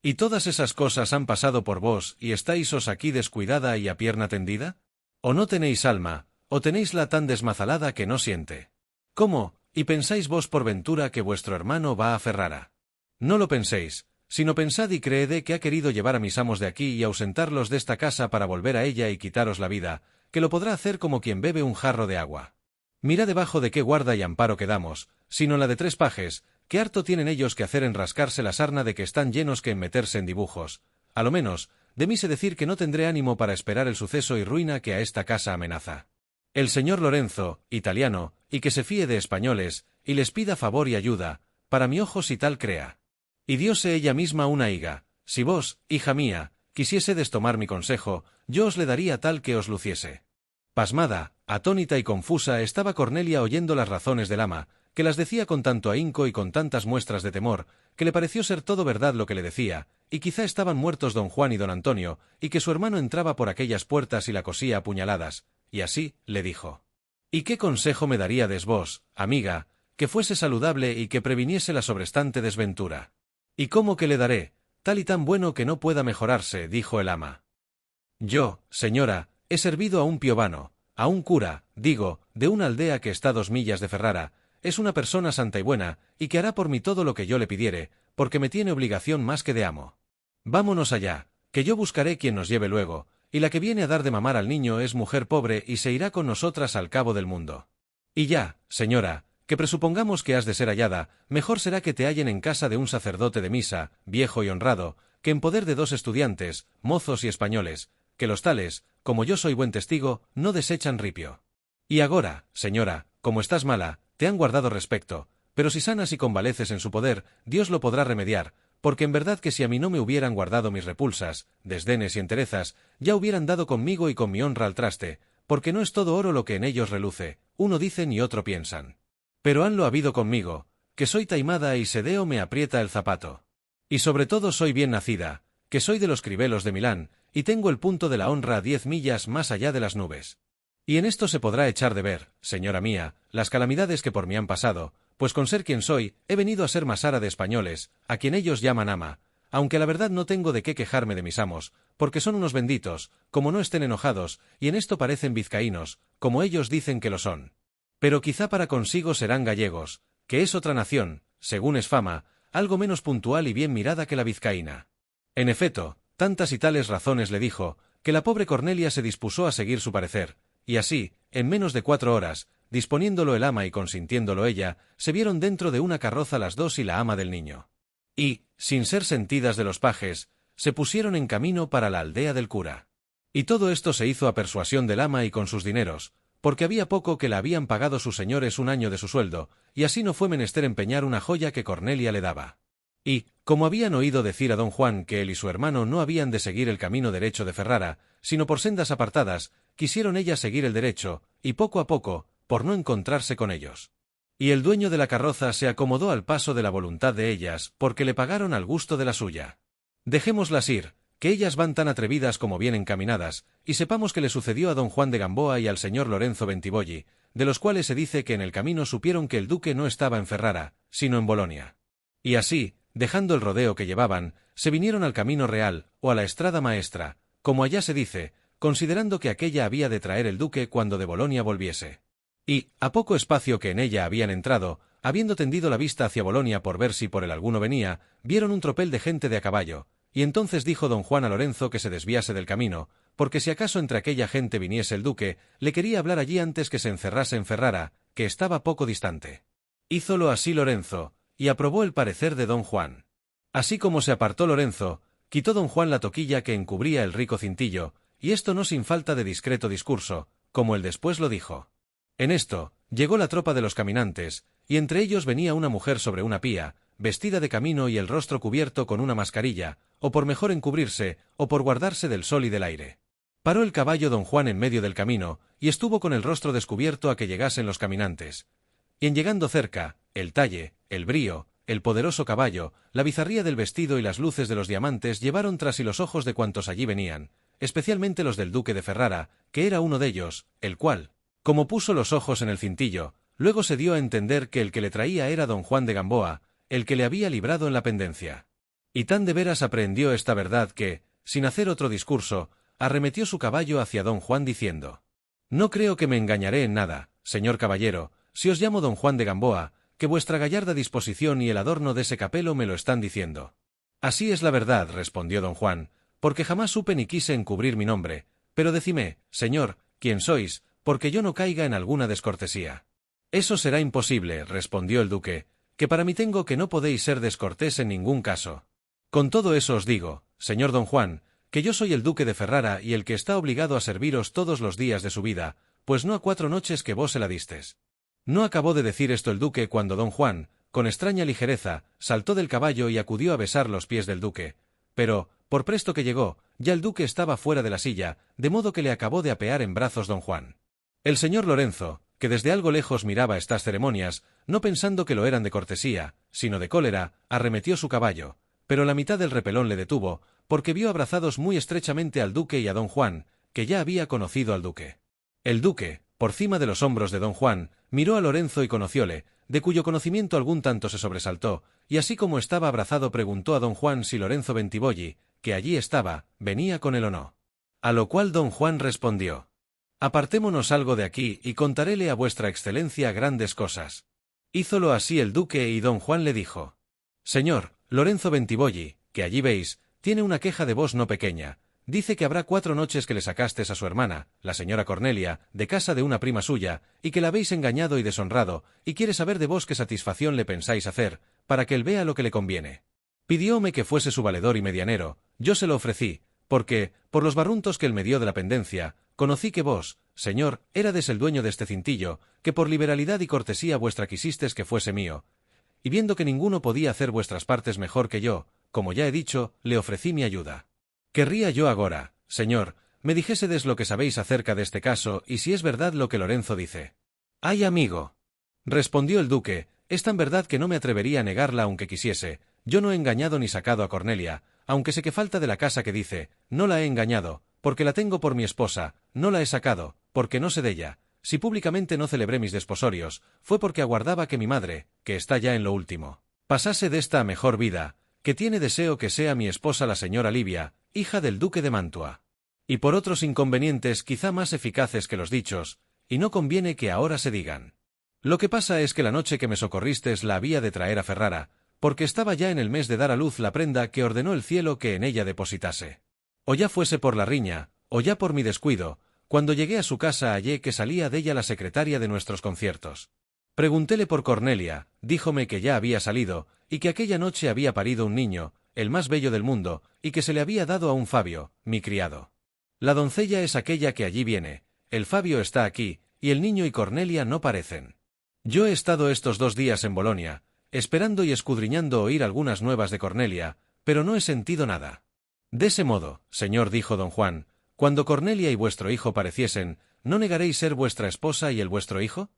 ¿Y todas esas cosas han pasado por vos y estáis os aquí descuidada y a pierna tendida? ¿O no tenéis alma, ¿O tenéisla tan desmazalada que no siente? ¿Cómo, y pensáis vos por ventura que vuestro hermano va a Ferrara? No lo penséis, sino pensad y creed que ha querido llevar a mis amos de aquí y ausentarlos de esta casa para volver a ella y quitaros la vida, que lo podrá hacer como quien bebe un jarro de agua. Mirad debajo de qué guarda y amparo quedamos, sino la de 3 pajes, que harto tienen ellos que hacer en rascarse la sarna de que están llenos que en meterse en dibujos. A lo menos, de mí sé decir que no tendré ánimo para esperar el suceso y ruina que a esta casa amenaza. El señor Lorenzo, italiano, y que se fíe de españoles, y les pida favor y ayuda, para mi ojo si tal crea. Y diose ella misma una higa, si vos, hija mía, quisiésedes tomar mi consejo, yo os le daría tal que os luciese. Pasmada, atónita y confusa estaba Cornelia oyendo las razones del ama, que las decía con tanto ahínco y con tantas muestras de temor, que le pareció ser todo verdad lo que le decía, y quizá estaban muertos don Juan y don Antonio, y que su hermano entraba por aquellas puertas y la cosía a puñaladas, y así le dijo: ¿Y qué consejo me daríades vos, amiga, que fuese saludable y que previniese la sobrestante desventura? ¿Y cómo que le daré, tal y tan bueno que no pueda mejorarse? Dijo el ama. Yo, señora, he servido a un piovano, a un cura, digo, de una aldea que está a 2 millas de Ferrara. Es una persona santa y buena, y que hará por mí todo lo que yo le pidiere, porque me tiene obligación más que de amo. Vámonos allá, que yo buscaré quien nos lleve luego, y la que viene a dar de mamar al niño es mujer pobre y se irá con nosotras al cabo del mundo. Y ya, señora, que presupongamos que has de ser hallada, mejor será que te hallen en casa de un sacerdote de misa, viejo y honrado, que en poder de 2 estudiantes, mozos y españoles, que los tales, como yo soy buen testigo, no desechan ripio. Y agora, señora, como estás mala, te han guardado respecto, pero si sanas y convaleces en su poder, Dios lo podrá remediar, porque en verdad que si a mí no me hubieran guardado mis repulsas, desdenes y enterezas, ya hubieran dado conmigo y con mi honra al traste, porque no es todo oro lo que en ellos reluce, uno dicen y otro piensan. Pero hanlo habido conmigo, que soy taimada y sedeo me aprieta el zapato. Y sobre todo soy bien nacida, que soy de los cribelos de Milán, y tengo el punto de la honra a 10 millas más allá de las nubes. Y en esto se podrá echar de ver, señora mía, las calamidades que por mí han pasado, pues con ser quien soy, he venido a ser masara de españoles, a quien ellos llaman ama, aunque la verdad no tengo de qué quejarme de mis amos, porque son unos benditos, como no estén enojados, y en esto parecen vizcaínos, como ellos dicen que lo son. Pero quizá para consigo serán gallegos, que es otra nación, según es fama, algo menos puntual y bien mirada que la vizcaína. En efecto, tantas y tales razones le dijo, que la pobre Cornelia se dispuso a seguir su parecer, y así, en menos de 4 horas, disponiéndolo el ama y consintiéndolo ella, se vieron dentro de una carroza las 2 y la ama del niño. Y, sin ser sentidas de los pajes, se pusieron en camino para la aldea del cura. Y todo esto se hizo a persuasión del ama y con sus dineros, porque había poco que le habían pagado sus señores 1 año de su sueldo, y así no fue menester empeñar una joya que Cornelia le daba. Y, como habían oído decir a don Juan que él y su hermano no habían de seguir el camino derecho de Ferrara, sino por sendas apartadas, quisieron ellas seguir el derecho, y poco a poco, por no encontrarse con ellos. Y el dueño de la carroza se acomodó al paso de la voluntad de ellas, porque le pagaron al gusto de la suya. Dejémoslas ir, que ellas van tan atrevidas como bien encaminadas, y sepamos que le sucedió a don Juan de Gamboa y al señor Lorenzo Bentibolli, de los cuales se dice que en el camino supieron que el duque no estaba en Ferrara, sino en Bolonia. Y así, dejando el rodeo que llevaban, se vinieron al camino real, o a la estrada maestra, como allá se dice, considerando que aquella había de traer el duque cuando de Bolonia volviese. Y, a poco espacio que en ella habían entrado, habiendo tendido la vista hacia Bolonia por ver si por el alguno venía, vieron un tropel de gente de a caballo, y entonces dijo don Juan a Lorenzo que se desviase del camino, porque si acaso entre aquella gente viniese el duque, le quería hablar allí antes que se encerrase en Ferrara, que estaba poco distante. Hízolo así Lorenzo, y aprobó el parecer de don Juan. Así como se apartó Lorenzo, quitó don Juan la toquilla que encubría el rico cintillo, y esto no sin falta de discreto discurso, como él después lo dijo. En esto, llegó la tropa de los caminantes, y entre ellos venía una mujer sobre una pía, vestida de camino y el rostro cubierto con una mascarilla, o por mejor encubrirse, o por guardarse del sol y del aire. Paró el caballo don Juan en medio del camino, y estuvo con el rostro descubierto a que llegasen los caminantes. Y en llegando cerca, el talle, el brío, el poderoso caballo, la bizarría del vestido y las luces de los diamantes llevaron tras sí los ojos de cuantos allí venían, especialmente los del duque de Ferrara, que era uno de ellos, el cual, como puso los ojos en el cintillo, luego se dio a entender que el que le traía era don Juan de Gamboa, el que le había librado en la pendencia. Y tan de veras aprehendió esta verdad que, sin hacer otro discurso, arremetió su caballo hacia don Juan diciendo: No creo que me engañaré en nada, señor caballero, si os llamo don Juan de Gamboa, que vuestra gallarda disposición y el adorno de ese capelo me lo están diciendo. Así es la verdad, respondió don Juan, porque jamás supe ni quise encubrir mi nombre, pero decime, señor, quién sois, porque yo no caiga en alguna descortesía. Eso será imposible, respondió el duque, que para mí tengo que no podéis ser descortés en ningún caso. Con todo eso os digo, señor don Juan, que yo soy el duque de Ferrara y el que está obligado a serviros todos los días de su vida, pues no a 4 noches que vos se la distes. No acabó de decir esto el duque cuando don Juan, con extraña ligereza, saltó del caballo y acudió a besar los pies del duque, pero, por presto que llegó, ya el duque estaba fuera de la silla, de modo que le acabó de apear en brazos don Juan. El señor Lorenzo, que desde algo lejos miraba estas ceremonias, no pensando que lo eran de cortesía, sino de cólera, arremetió su caballo, pero la mitad del repelón le detuvo, porque vio abrazados muy estrechamente al duque y a don Juan, que ya había conocido al duque. El duque, por cima de los hombros de don Juan, miró a Lorenzo y conocióle, de cuyo conocimiento algún tanto se sobresaltó, y así como estaba abrazado preguntó a don Juan si Lorenzo Bentibolli, que allí estaba, venía con él o no. A lo cual don Juan respondió: apartémonos algo de aquí y contaréle a vuestra excelencia grandes cosas. Hízolo así el duque y don Juan le dijo: señor, Lorenzo Bentibolli, que allí veis, tiene una queja de vos no pequeña. Dice que habrá 4 noches que le sacastes a su hermana, la señora Cornelia, de casa de una prima suya, y que la habéis engañado y deshonrado, y quiere saber de vos qué satisfacción le pensáis hacer, para que él vea lo que le conviene. Pidióme que fuese su valedor y medianero, yo se lo ofrecí, porque, por los barruntos que él me dio de la pendencia, conocí que vos, señor, érades el dueño de este cintillo, que por liberalidad y cortesía vuestra quisistes que fuese mío, y viendo que ninguno podía hacer vuestras partes mejor que yo, como ya he dicho, le ofrecí mi ayuda. Querría yo agora, señor, me dijésedes lo que sabéis acerca de este caso y si es verdad lo que Lorenzo dice. ¡Ay, amigo!, respondió el duque, es tan verdad que no me atrevería a negarla aunque quisiese. Yo no he engañado ni sacado a Cornelia, aunque sé que falta de la casa que dice, no la he engañado, porque la tengo por mi esposa, no la he sacado, porque no sé de ella. Si públicamente no celebré mis desposorios, fue porque aguardaba que mi madre, que está ya en lo último, pasase de esta a mejor vida, que tiene deseo que sea mi esposa la señora Livia, hija del duque de Mantua. Y por otros inconvenientes quizá más eficaces que los dichos, y no conviene que ahora se digan. Lo que pasa es que la noche que me socorristes la había de traer a Ferrara, porque estaba ya en el mes de dar a luz la prenda que ordenó el cielo que en ella depositase. O ya fuese por la riña, o ya por mi descuido, cuando llegué a su casa hallé que salía de ella la secretaria de nuestros conciertos. Preguntéle por Cornelia, díjome que ya había salido, y que aquella noche había parido un niño, el más bello del mundo, y que se le había dado a un Fabio, mi criado. La doncella es aquella que allí viene, el Fabio está aquí, y el niño y Cornelia no parecen. Yo he estado estos 2 días en Bolonia, esperando y escudriñando oír algunas nuevas de Cornelia, pero no he sentido nada. De ese modo, señor, dijo don Juan, cuando Cornelia y vuestro hijo pareciesen, ¿no negaréis ser vuestra esposa y el vuestro hijo?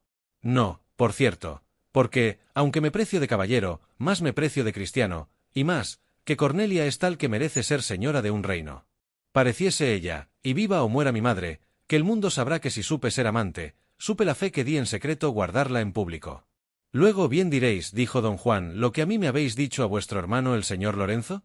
No, por cierto, porque, aunque me precio de caballero, más me precio de cristiano, y más, que Cornelia es tal que merece ser señora de un reino. Pareciese ella, y viva o muera mi madre, que el mundo sabrá que si supe ser amante, supe la fe que di en secreto guardarla en público. Luego bien diréis, dijo don Juan, lo que a mí me habéis dicho a vuestro hermano el señor Lorenzo.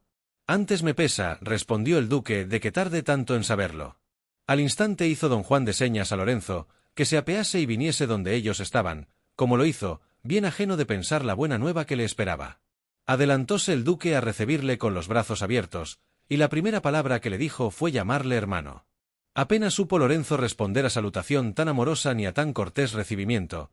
Antes me pesa, respondió el duque, de que tarde tanto en saberlo. Al instante hizo don Juan de señas a Lorenzo, que se apease y viniese donde ellos estaban, como lo hizo, bien ajeno de pensar la buena nueva que le esperaba. Adelantóse el duque a recibirle con los brazos abiertos, y la primera palabra que le dijo fue llamarle hermano. Apenas supo Lorenzo responder a salutación tan amorosa ni a tan cortés recibimiento,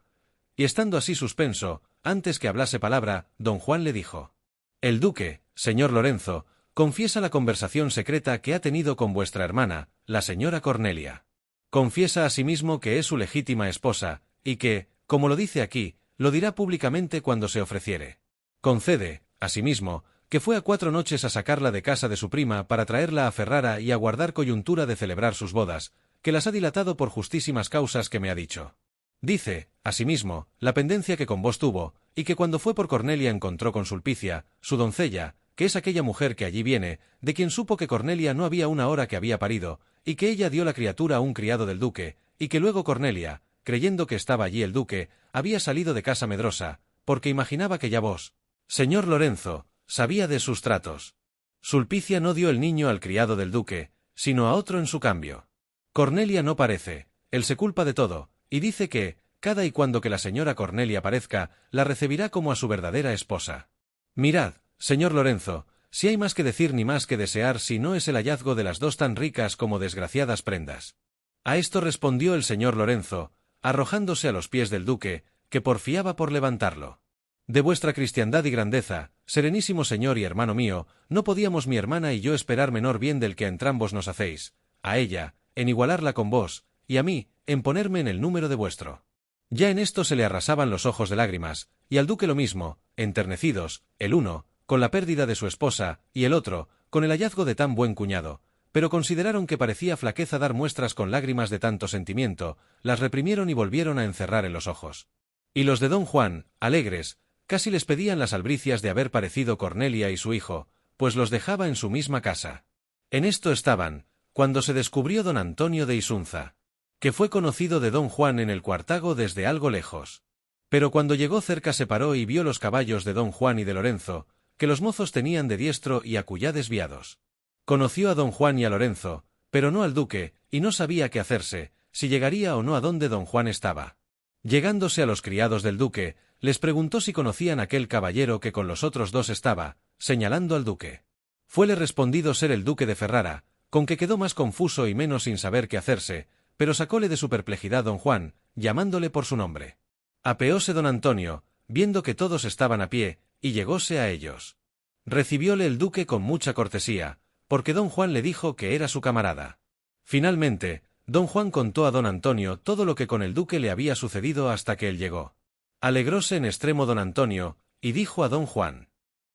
y estando así suspenso, antes que hablase palabra, don Juan le dijo: el duque, señor Lorenzo, confiesa la conversación secreta que ha tenido con vuestra hermana, la señora Cornelia. Confiesa asimismo que es su legítima esposa, y que, como lo dice aquí, lo dirá públicamente cuando se ofreciere. Concede, asimismo, que fue a 4 noches a sacarla de casa de su prima para traerla a Ferrara y aguardar coyuntura de celebrar sus bodas, que las ha dilatado por justísimas causas que me ha dicho. Dice, asimismo, la pendencia que con vos tuvo, y que cuando fue por Cornelia encontró con Sulpicia, su doncella, que es aquella mujer que allí viene, de quien supo que Cornelia no había una hora que había parido, y que ella dio la criatura a un criado del duque, y que luego Cornelia, creyendo que estaba allí el duque, había salido de casa medrosa, porque imaginaba que ya vos, señor Lorenzo, sabía de sus tratos. Sulpicia no dio el niño al criado del duque, sino a otro en su cambio. Cornelia no parece, él se culpa de todo, y dice que, cada y cuando que la señora Cornelia parezca, la recibirá como a su verdadera esposa. Mirad, señor Lorenzo, si hay más que decir ni más que desear si no es el hallazgo de las dos tan ricas como desgraciadas prendas. A esto respondió el señor Lorenzo, arrojándose a los pies del duque, que porfiaba por levantarlo. De vuestra cristiandad y grandeza, serenísimo señor y hermano mío, no podíamos mi hermana y yo esperar menor bien del que a entrambos nos hacéis, a ella, en igualarla con vos, y a mí, en ponerme en el número de vuestro. Ya en esto se le arrasaban los ojos de lágrimas, y al duque lo mismo, enternecidos, el uno, con la pérdida de su esposa, y el otro, con el hallazgo de tan buen cuñado, pero consideraron que parecía flaqueza dar muestras con lágrimas de tanto sentimiento, las reprimieron y volvieron a encerrar en los ojos. Y los de don Juan, alegres, casi les pedían las albricias de haber parecido Cornelia y su hijo, pues los dejaba en su misma casa. En esto estaban, cuando se descubrió don Antonio de Isunza, que fue conocido de don Juan en el Cuartago desde algo lejos. Pero cuando llegó cerca se paró y vio los caballos de don Juan y de Lorenzo, que los mozos tenían de diestro y acullá desviados. Conoció a don Juan y a Lorenzo, pero no al duque, y no sabía qué hacerse, si llegaría o no a donde don Juan estaba. Llegándose a los criados del duque, les preguntó si conocían aquel caballero que con los otros dos estaba, señalando al duque. Fuele respondido ser el duque de Ferrara, con que quedó más confuso y menos sin saber qué hacerse, pero sacóle de su perplejidad don Juan, llamándole por su nombre. Apeóse don Antonio, viendo que todos estaban a pie, y llegóse a ellos. Recibióle el duque con mucha cortesía, porque don Juan le dijo que era su camarada. Finalmente, don Juan contó a don Antonio todo lo que con el duque le había sucedido hasta que él llegó. Alegróse en extremo don Antonio, y dijo a don Juan: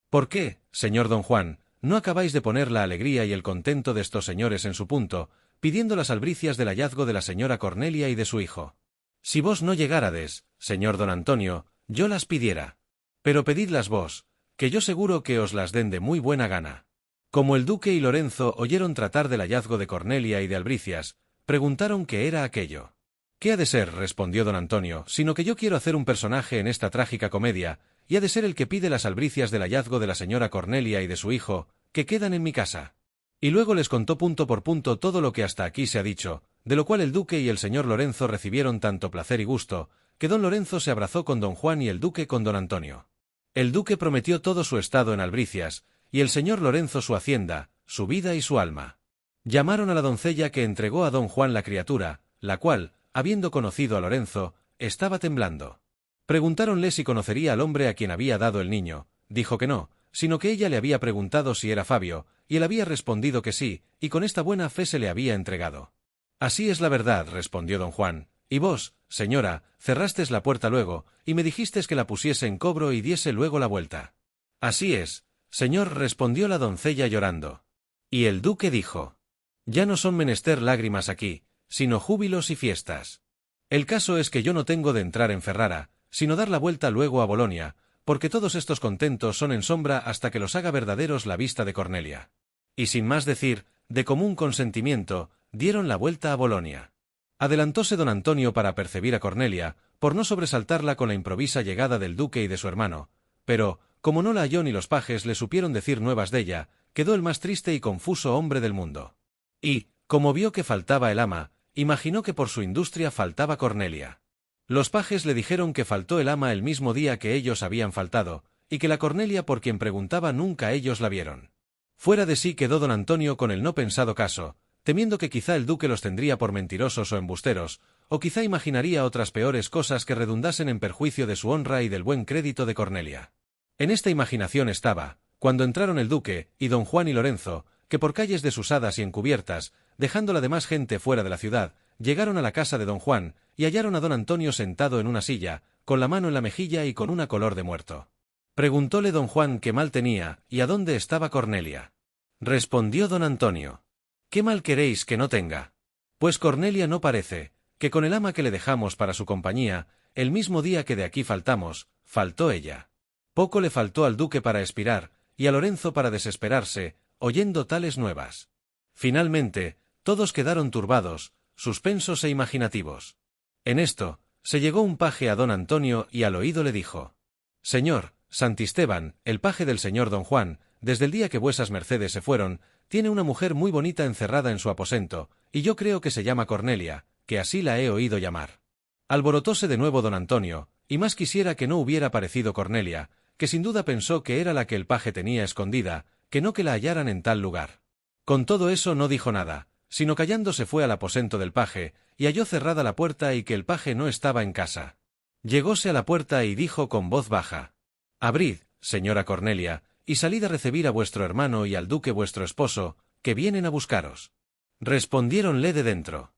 ¿Por qué, señor don Juan, no acabáis de poner la alegría y el contento de estos señores en su punto, pidiendo las albricias del hallazgo de la señora Cornelia y de su hijo? Si vos no llegárades, señor don Antonio, yo las pidiera. Pero pedidlas vos, que yo seguro que os las den de muy buena gana. Como el duque y Lorenzo oyeron tratar del hallazgo de Cornelia y de albricias, preguntaron qué era aquello. ¿Qué ha de ser?, respondió don Antonio, sino que yo quiero hacer un personaje en esta trágica comedia, y ha de ser el que pide las albricias del hallazgo de la señora Cornelia y de su hijo, que quedan en mi casa. Y luego les contó punto por punto todo lo que hasta aquí se ha dicho, de lo cual el duque y el señor Lorenzo recibieron tanto placer y gusto, que don Lorenzo se abrazó con don Juan y el duque con don Antonio. El duque prometió todo su estado en albricias, y el señor Lorenzo su hacienda, su vida y su alma. Llamaron a la doncella que entregó a don Juan la criatura, la cual, habiendo conocido a Lorenzo, estaba temblando. Preguntáronle si conocería al hombre a quien había dado el niño. Dijo que no, sino que ella le había preguntado si era Fabio, y él había respondido que sí, y con esta buena fe se le había entregado. Así es la verdad, respondió don Juan, y vos, señora, cerrastes la puerta luego, y me dijistes que la pusiese en cobro y diese luego la vuelta. Así es, señor, respondió la doncella llorando. Y el duque dijo: ya no son menester lágrimas aquí, sino júbilos y fiestas. El caso es que yo no tengo de entrar en Ferrara, sino dar la vuelta luego a Bolonia, porque todos estos contentos son en sombra hasta que los haga verdaderos la vista de Cornelia. Y sin más decir, de común consentimiento, dieron la vuelta a Bolonia. Adelantóse don Antonio para apercebir a Cornelia, por no sobresaltarla con la improvisa llegada del duque y de su hermano, pero, como no la halló ni los pajes le supieron decir nuevas della, quedó el más triste y confuso hombre del mundo. Y, como vio que faltaba el ama, imaginó que por su industria faltaba Cornelia. Los pajes le dijeron que faltó el ama el mismo día que ellos habían faltado, y que la Cornelia por quien preguntaba nunca ellos la vieron. Fuera de sí quedó don Antonio con el no pensado caso, temiendo que quizá el duque los tendría por mentirosos o embusteros, o quizá imaginaría otras peores cosas que redundasen en perjuicio de su honra y del buen crédito de Cornelia. En esta imaginación estaba, cuando entraron el duque, y don Juan y Lorenzo, que por calles desusadas y encubiertas, dejando la demás gente fuera de la ciudad, llegaron a la casa de don Juan, y hallaron a don Antonio sentado en una silla, con la mano en la mejilla y con una color de muerto. Preguntóle don Juan qué mal tenía, y a dónde estaba Cornelia. Respondió don Antonio: ¿qué mal queréis que no tenga? Pues Cornelia no parece, que con el ama que le dejamos para su compañía, el mismo día que de aquí faltamos, faltó ella. Poco le faltó al duque para expirar, y a Lorenzo para desesperarse, oyendo tales nuevas. Finalmente, todos quedaron turbados, suspensos e imaginativos. En esto, se llegó un paje a don Antonio y al oído le dijo: señor, Santisteban, el paje del señor don Juan, desde el día que vuesas mercedes se fueron, tiene una mujer muy bonita encerrada en su aposento, y yo creo que se llama Cornelia, que así la he oído llamar. Alborotóse de nuevo don Antonio, y más quisiera que no hubiera parecido Cornelia, que sin duda pensó que era la que el paje tenía escondida, que no que la hallaran en tal lugar. Con todo eso no dijo nada, sino callando se fue al aposento del paje, y halló cerrada la puerta y que el paje no estaba en casa. Llegóse a la puerta y dijo con voz baja: «Abrid, señora Cornelia, y salid a recebir a vuestro hermano y al duque vuestro esposo, que vienen a buscaros». Respondiéronle de dentro: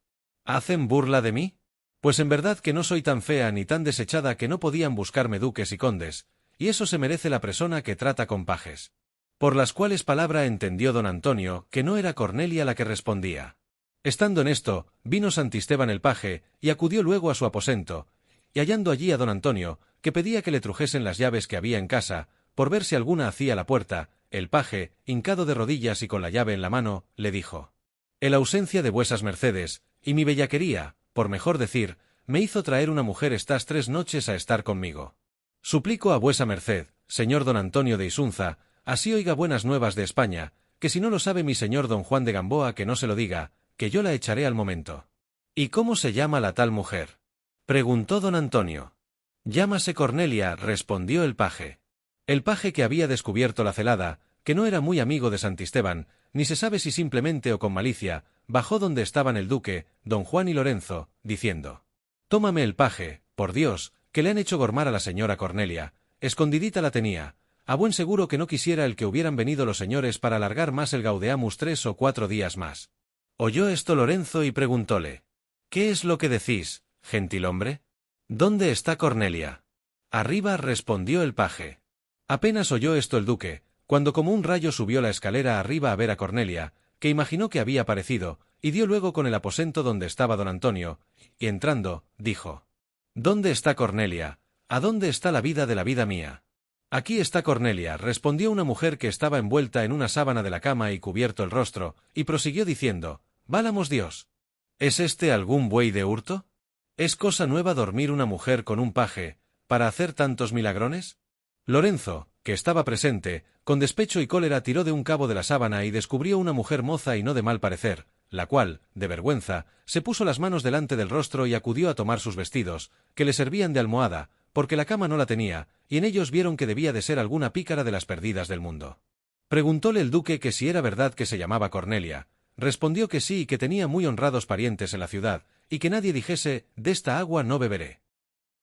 «¿Hacen burla de mí? Pues en verdad que no soy tan fea ni tan desechada que no podían buscarme duques y condes, y eso se merece la persona que trata con pajes». Por las cuales palabra entendió don Antonio que no era Cornelia la que respondía. Estando en esto, vino Santisteban el paje, y acudió luego a su aposento, y hallando allí a don Antonio, que pedía que le trujesen las llaves que había en casa, por ver si alguna hacía la puerta, el paje, hincado de rodillas y con la llave en la mano, le dijo: «El ausencia de vuesas mercedes, y mi bellaquería, por mejor decir, me hizo traer una mujer estas 3 noches a estar conmigo. Suplico a vuesa merced, señor don Antonio de Isunza, así oiga buenas nuevas de España, que si no lo sabe mi señor don Juan de Gamboa que no se lo diga, que yo la echaré al momento». «¿Y cómo se llama la tal mujer?», preguntó don Antonio. «Llámase Cornelia», respondió el paje. El paje, que había descubierto la celada, que no era muy amigo de Santisteban, ni se sabe si simplemente o con malicia, bajó donde estaban el duque, don Juan y Lorenzo, diciendo: «Tómame el paje, por Dios, que le han hecho gormar a la señora Cornelia, escondidita la tenía. A buen seguro que no quisiera el que hubieran venido los señores para alargar más el gaudeamus 3 o 4 días más». Oyó esto Lorenzo y preguntóle: «¿Qué es lo que decís, gentilhombre? ¿Dónde está Cornelia?». «Arriba», respondió el paje. Apenas oyó esto el duque, cuando como un rayo subió la escalera arriba a ver a Cornelia, que imaginó que había aparecido, y dio luego con el aposento donde estaba don Antonio, y entrando, dijo: «¿Dónde está Cornelia? ¿A dónde está la vida de la vida mía?». «Aquí está Cornelia», respondió una mujer que estaba envuelta en una sábana de la cama y cubierto el rostro, y prosiguió diciendo: «Válamos Dios. ¿Es este algún buey de hurto? ¿Es cosa nueva dormir una mujer con un paje, para hacer tantos milagrones?». Lorenzo, que estaba presente, con despecho y cólera tiró de un cabo de la sábana y descubrió una mujer moza y no de mal parecer, la cual, de vergüenza, se puso las manos delante del rostro y acudió a tomar sus vestidos, que le servían de almohada, porque la cama no la tenía, y en ellos vieron que debía de ser alguna pícara de las perdidas del mundo. Preguntóle el duque que si era verdad que se llamaba Cornelia. Respondió que sí y que tenía muy honrados parientes en la ciudad, y que nadie dijese: «Desta agua no beberé».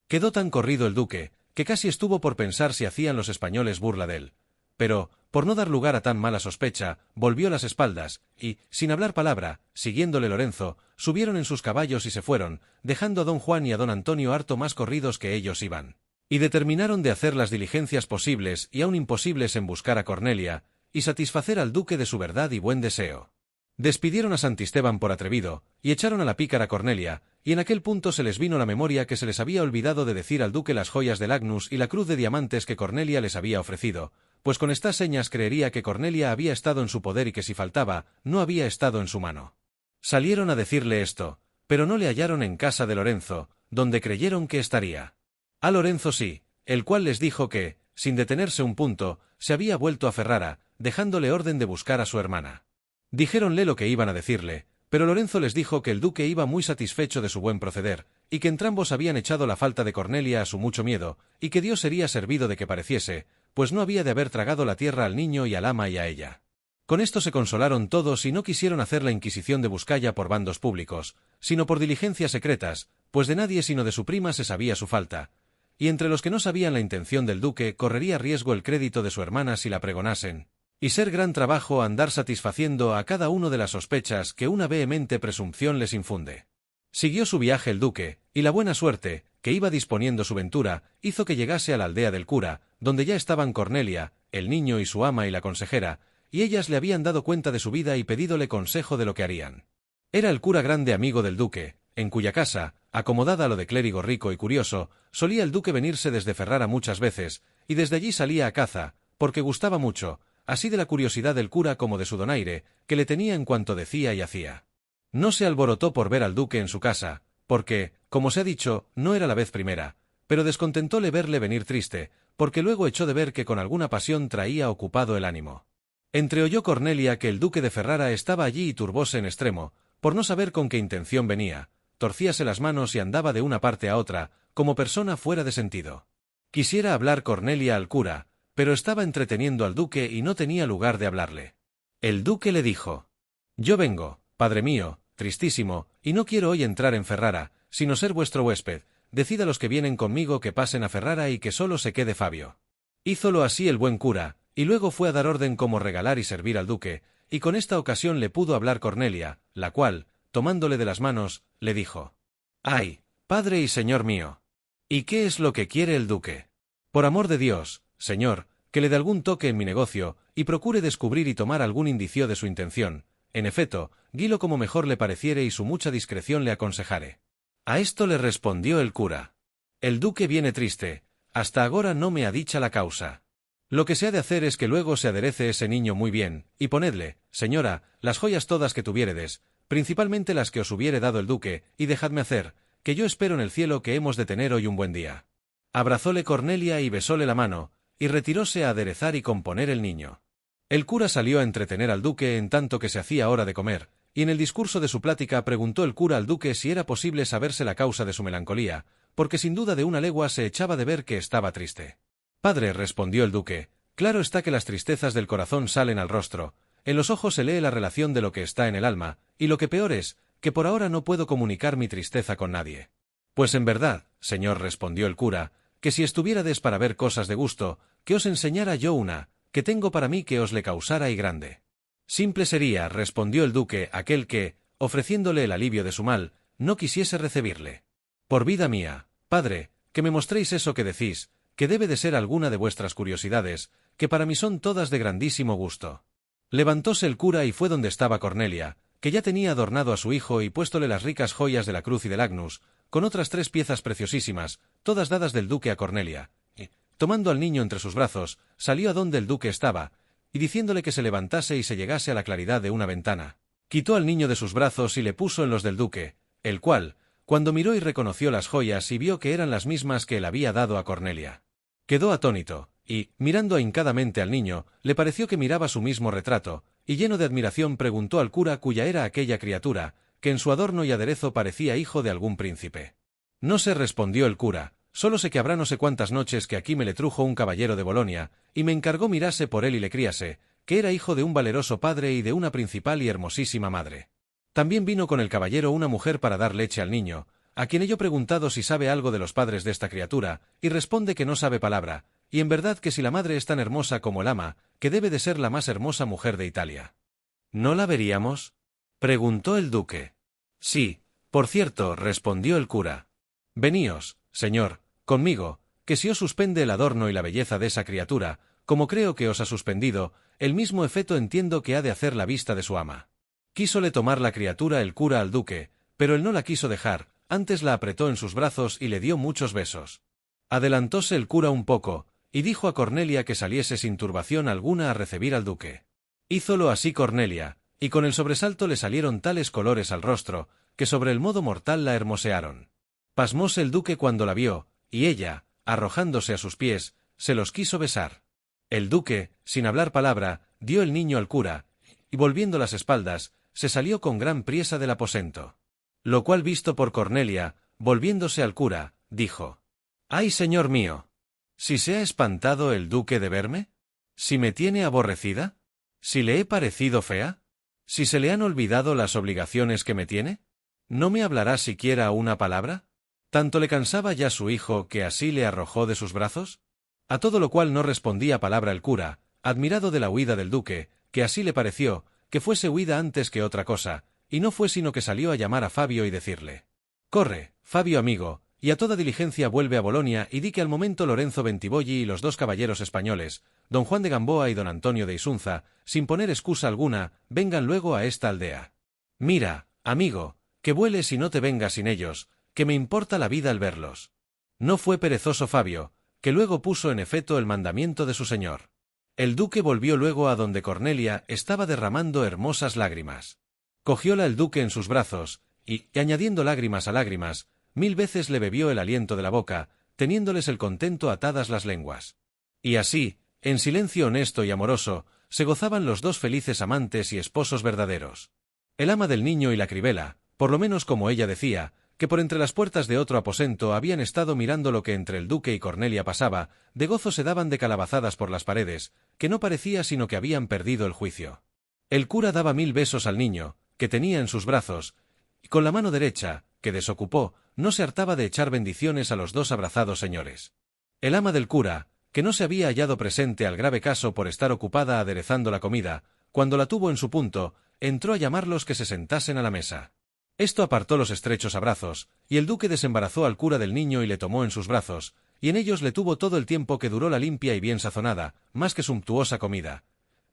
Quedó tan corrido el duque, que casi estuvo por pensar si hacían los españoles burla de él. Pero, por no dar lugar a tan mala sospecha, volvió las espaldas, y, sin hablar palabra, siguiéndole Lorenzo, subieron en sus caballos y se fueron, dejando a don Juan y a don Antonio harto más corridos que ellos iban. Y determinaron de hacer las diligencias posibles y aun imposibles en buscar a Cornelia, y satisfacer al duque de su verdad y buen deseo. Despidieron a Santisteban por atrevido, y echaron a la pícara Cornelia, y en aquel punto se les vino la memoria que se les había olvidado de decir al duque las joyas del Agnus y la cruz de diamantes que Cornelia les había ofrecido, pues con estas señas creería que Cornelia había estado en su poder y que si faltaba, no había estado en su mano. Salieron a decirle esto, pero no le hallaron en casa de Lorenzo, donde creyeron que estaría. A Lorenzo sí, el cual les dijo que, sin detenerse un punto, se había vuelto a Ferrara, dejándole orden de buscar a su hermana. Dijéronle lo que iban a decirle, pero Lorenzo les dijo que el duque iba muy satisfecho de su buen proceder, y que entrambos habían echado la falta de Cornelia a su mucho miedo, y que Dios sería servido de que pareciese, pues no había de haber tragado la tierra al niño y al ama y a ella. Con esto se consolaron todos y no quisieron hacer la inquisición de Buscaya por bandos públicos, sino por diligencias secretas, pues de nadie sino de su prima se sabía su falta, y entre los que no sabían la intención del duque correría riesgo el crédito de su hermana si la pregonasen, y ser gran trabajo andar satisfaciendo a cada uno de las sospechas que una vehemente presunción les infunde. Siguió su viaje el duque, y la buena suerte, que iba disponiendo su ventura, hizo que llegase a la aldea del cura, donde ya estaban Cornelia, el niño y su ama y la consejera, y ellas le habían dado cuenta de su vida y pedídole consejo de lo que harían. Era el cura grande amigo del duque, en cuya casa, acomodada a lo de clérigo rico y curioso, solía el duque venirse desde Ferrara muchas veces, y desde allí salía a caza, porque gustaba mucho, así de la curiosidad del cura como de su donaire, que le tenía en cuanto decía y hacía. No se alborotó por ver al duque en su casa, porque, como se ha dicho, no era la vez primera, pero descontentóle verle venir triste, porque luego echó de ver que con alguna pasión traía ocupado el ánimo. Entreoyó Cornelia que el duque de Ferrara estaba allí y turbóse en extremo, por no saber con qué intención venía, torcíase las manos y andaba de una parte a otra, como persona fuera de sentido. Quisiera hablar Cornelia al cura, pero estaba entreteniendo al duque y no tenía lugar de hablarle. El duque le dijo: «Yo vengo, padre mío, tristísimo, y no quiero hoy entrar en Ferrara, sino ser vuestro huésped. Decid a los que vienen conmigo que pasen a Ferrara y que solo se quede Fabio». Hízolo así el buen cura, y luego fue a dar orden cómo regalar y servir al duque, y con esta ocasión le pudo hablar Cornelia, la cual, tomándole de las manos, le dijo: «Ay, padre y señor mío, ¿y qué es lo que quiere el duque? Por amor de Dios, señor, que le dé algún toque en mi negocio, y procure descubrir y tomar algún indicio de su intención. En efecto, guílo como mejor le pareciere y su mucha discreción le aconsejare». A esto le respondió el cura: «El duque viene triste, hasta agora no me ha dicha la causa. Lo que se ha de hacer es que luego se aderece ese niño muy bien, y ponedle, señora, las joyas todas que tuviéredes, principalmente las que os hubiere dado el duque, y dejadme hacer, que yo espero en el cielo que hemos de tener hoy un buen día». Abrazóle Cornelia y besóle la mano, y retiróse a aderezar y componer el niño. El cura salió a entretener al duque en tanto que se hacía hora de comer, y en el discurso de su plática preguntó el cura al duque si era posible saberse la causa de su melancolía, porque sin duda de una legua se echaba de ver que estaba triste. «Padre», respondió el duque, «claro está que las tristezas del corazón salen al rostro, en los ojos se lee la relación de lo que está en el alma, y lo que peor es, que por ahora no puedo comunicar mi tristeza con nadie». «Pues en verdad, señor», respondió el cura, «que si estuviérades para ver cosas de gusto, que os enseñara yo una, que tengo para mí que os le causara y grande». «Simple sería», respondió el duque, «aquel que, ofreciéndole el alivio de su mal, no quisiese recebirle. Por vida mía, padre, que me mostréis eso que decís, que debe de ser alguna de vuestras curiosidades, que para mí son todas de grandísimo gusto». Levantóse el cura y fue donde estaba Cornelia, que ya tenía adornado a su hijo y puéstole las ricas joyas de la cruz y del agnus, con otras 3 piezas preciosísimas, todas dadas del duque a Cornelia, y, tomando al niño entre sus brazos, salió adonde el duque estaba, y diciéndole que se levantase y se llegase a la claridad de una ventana, quitó al niño de sus brazos y le puso en los del duque, el cual, cuando miró y reconoció las joyas y vio que eran las mismas que él había dado a Cornelia, quedó atónito, y, mirando ahincadamente al niño, le pareció que miraba su mismo retrato, y lleno de admiración preguntó al cura cuya era aquella criatura, que en su adorno y aderezo parecía hijo de algún príncipe. «No sé», respondió el cura, «solo sé que habrá no sé cuántas noches que aquí me le trujo un caballero de Bolonia, y me encargó mirase por él y le criase, que era hijo de un valeroso padre y de una principal y hermosísima madre. También vino con el caballero una mujer para dar leche al niño, a quien he yo preguntado si sabe algo de los padres de esta criatura, y responde que no sabe palabra, y en verdad que si la madre es tan hermosa como el ama, que debe de ser la más hermosa mujer de Italia». «¿No la veríamos?», preguntó el duque. «Sí, por cierto», respondió el cura. «Veníos, señor, conmigo, que si os suspende el adorno y la belleza de esa criatura, como creo que os ha suspendido, el mismo efecto entiendo que ha de hacer la vista de su ama». Quísole tomar la criatura el cura al duque, pero él no la quiso dejar, antes la apretó en sus brazos y le dio muchos besos. Adelantóse el cura un poco, y dijo a Cornelia que saliese sin turbación alguna a recibir al duque. Hízolo así Cornelia, y con el sobresalto le salieron tales colores al rostro, que sobre el modo mortal la hermosearon. Pasmóse el duque cuando la vio, y ella, arrojándose a sus pies, se los quiso besar. El duque, sin hablar palabra, dio el niño al cura, y volviendo las espaldas, se salió con gran priesa del aposento. Lo cual visto por Cornelia, volviéndose al cura, dijo: «¡Ay, señor mío! ¿Si se ha espantado el duque de verme? ¿Si me tiene aborrecida? ¿Si le he parecido fea? ¿Si se le han olvidado las obligaciones que me tiene? ¿No me hablará siquiera una palabra?». Tanto le cansaba ya su hijo que así le arrojó de sus brazos. A todo lo cual no respondía palabra el cura, admirado de la huida del duque, que así le pareció, que fuese huida antes que otra cosa, y no fue sino que salió a llamar a Fabio y decirle: «Corre, Fabio amigo, y a toda diligencia vuelve a Bolonia y di que al momento Lorenzo Bentibolli y los 2 caballeros españoles, don Juan de Gamboa y don Antonio de Isunza, sin poner excusa alguna, vengan luego a esta aldea. Mira, amigo, que vueles y no te vengas sin ellos, que me importa la vida al verlos». No fue perezoso Fabio, que luego puso en efecto el mandamiento de su señor. El duque volvió luego a donde Cornelia estaba derramando hermosas lágrimas. Cogióla el duque en sus brazos, y añadiendo lágrimas a lágrimas, 1000 veces le bebió el aliento de la boca, teniéndoles el contento atadas las lenguas. Y así, en silencio honesto y amoroso, se gozaban los 2 felices amantes y esposos verdaderos. El ama del niño y la cribela, por lo menos como ella decía, que por entre las puertas de otro aposento habían estado mirando lo que entre el duque y Cornelia pasaba, de gozo se daban de calabazadas por las paredes, que no parecía sino que habían perdido el juicio. El cura daba 1000 besos al niño, que tenía en sus brazos, y con la mano derecha, que desocupó, no se hartaba de echar bendiciones a los dos abrazados señores. El ama del cura, que no se había hallado presente al grave caso por estar ocupada aderezando la comida, cuando la tuvo en su punto, entró a llamarlos que se sentasen a la mesa. Esto apartó los estrechos abrazos, y el duque desembarazó al cura del niño y le tomó en sus brazos, y en ellos le tuvo todo el tiempo que duró la limpia y bien sazonada, más que sumptuosa comida.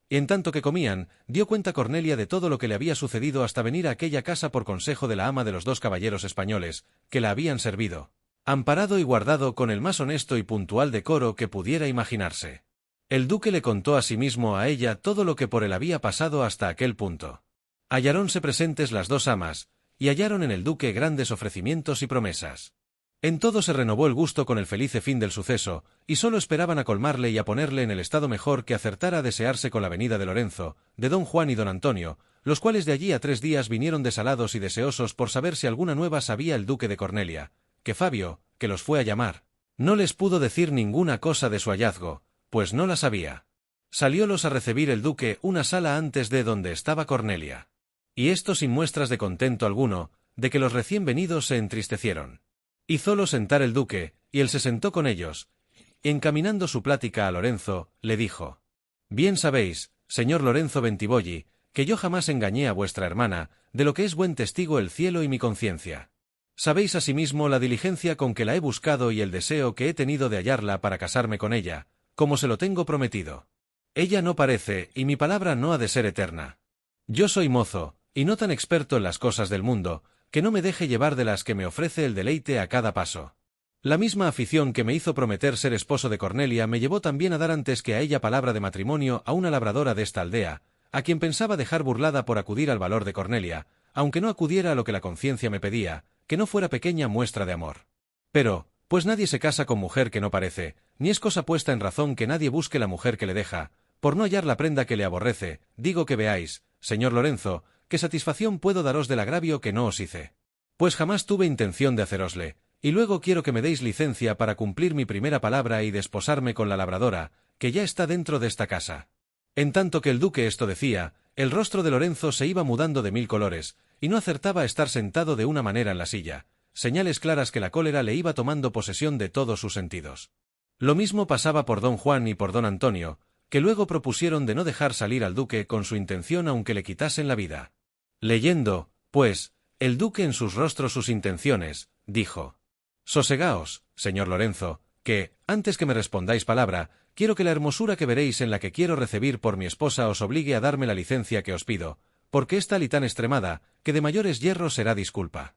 Y en tanto que comían, dio cuenta Cornelia de todo lo que le había sucedido hasta venir a aquella casa por consejo de la ama de los 2 caballeros españoles, que la habían servido, amparado y guardado con el más honesto y puntual decoro que pudiera imaginarse. El duque le contó asimismo a ella todo lo que por él había pasado hasta aquel punto. Hallaronse presentes las 2 amas, y hallaron en el duque grandes ofrecimientos y promesas. En todo se renovó el gusto con el felice fin del suceso, y sólo esperaban a colmarle y a ponerle en el estado mejor que acertara a desearse con la venida de Lorenzo, de don Juan y don Antonio, los cuales de allí a 3 días vinieron desalados y deseosos por saber si alguna nueva sabía el duque de Cornelia, que Fabio, que los fue a llamar, no les pudo decir ninguna cosa de su hallazgo, pues no la sabía. Saliólos a recibir el duque una sala antes de donde estaba Cornelia. Y esto sin muestras de contento alguno, de que los recién venidos se entristecieron. Hízolo sentar el duque, y él se sentó con ellos, y encaminando su plática a Lorenzo, le dijo: «Bien sabéis, señor Lorenzo Bentivoglio, que yo jamás engañé a vuestra hermana, de lo que es buen testigo el cielo y mi conciencia. Sabéis asimismo la diligencia con que la he buscado y el deseo que he tenido de hallarla para casarme con ella, como se lo tengo prometido. Ella no parece, y mi palabra no ha de ser eterna. Yo soy mozo, y no tan experto en las cosas del mundo, que no me deje llevar de las que me ofrece el deleite a cada paso. La misma afición que me hizo prometer ser esposo de Cornelia me llevó también a dar antes que a ella palabra de matrimonio a una labradora de esta aldea, a quien pensaba dejar burlada por acudir al valor de Cornelia, aunque no acudiera a lo que la conciencia me pedía, que no fuera pequeña muestra de amor. Pero, pues nadie se casa con mujer que no parece, ni es cosa puesta en razón que nadie busque la mujer que le deja, por no hallar la prenda que le aborrece, digo que veáis, señor Lorenzo, qué satisfacción puedo daros del agravio que no os hice. Pues jamás tuve intención de hacerosle, y luego quiero que me deis licencia para cumplir mi primera palabra y desposarme con la labradora, que ya está dentro de esta casa». En tanto que el duque esto decía, el rostro de Lorenzo se iba mudando de 1000 colores, y no acertaba a estar sentado de una manera en la silla, señales claras que la cólera le iba tomando posesión de todos sus sentidos. Lo mismo pasaba por don Juan y por don Antonio, que luego propusieron de no dejar salir al duque con su intención aunque le quitasen la vida. Leyendo, pues, el duque en sus rostros sus intenciones, dijo: «Sosegaos, señor Lorenzo, que, antes que me respondáis palabra, quiero que la hermosura que veréis en la que quiero recebir por mi esposa os obligue a darme la licencia que os pido, porque es tal y tan extremada, que de mayores hierros será disculpa».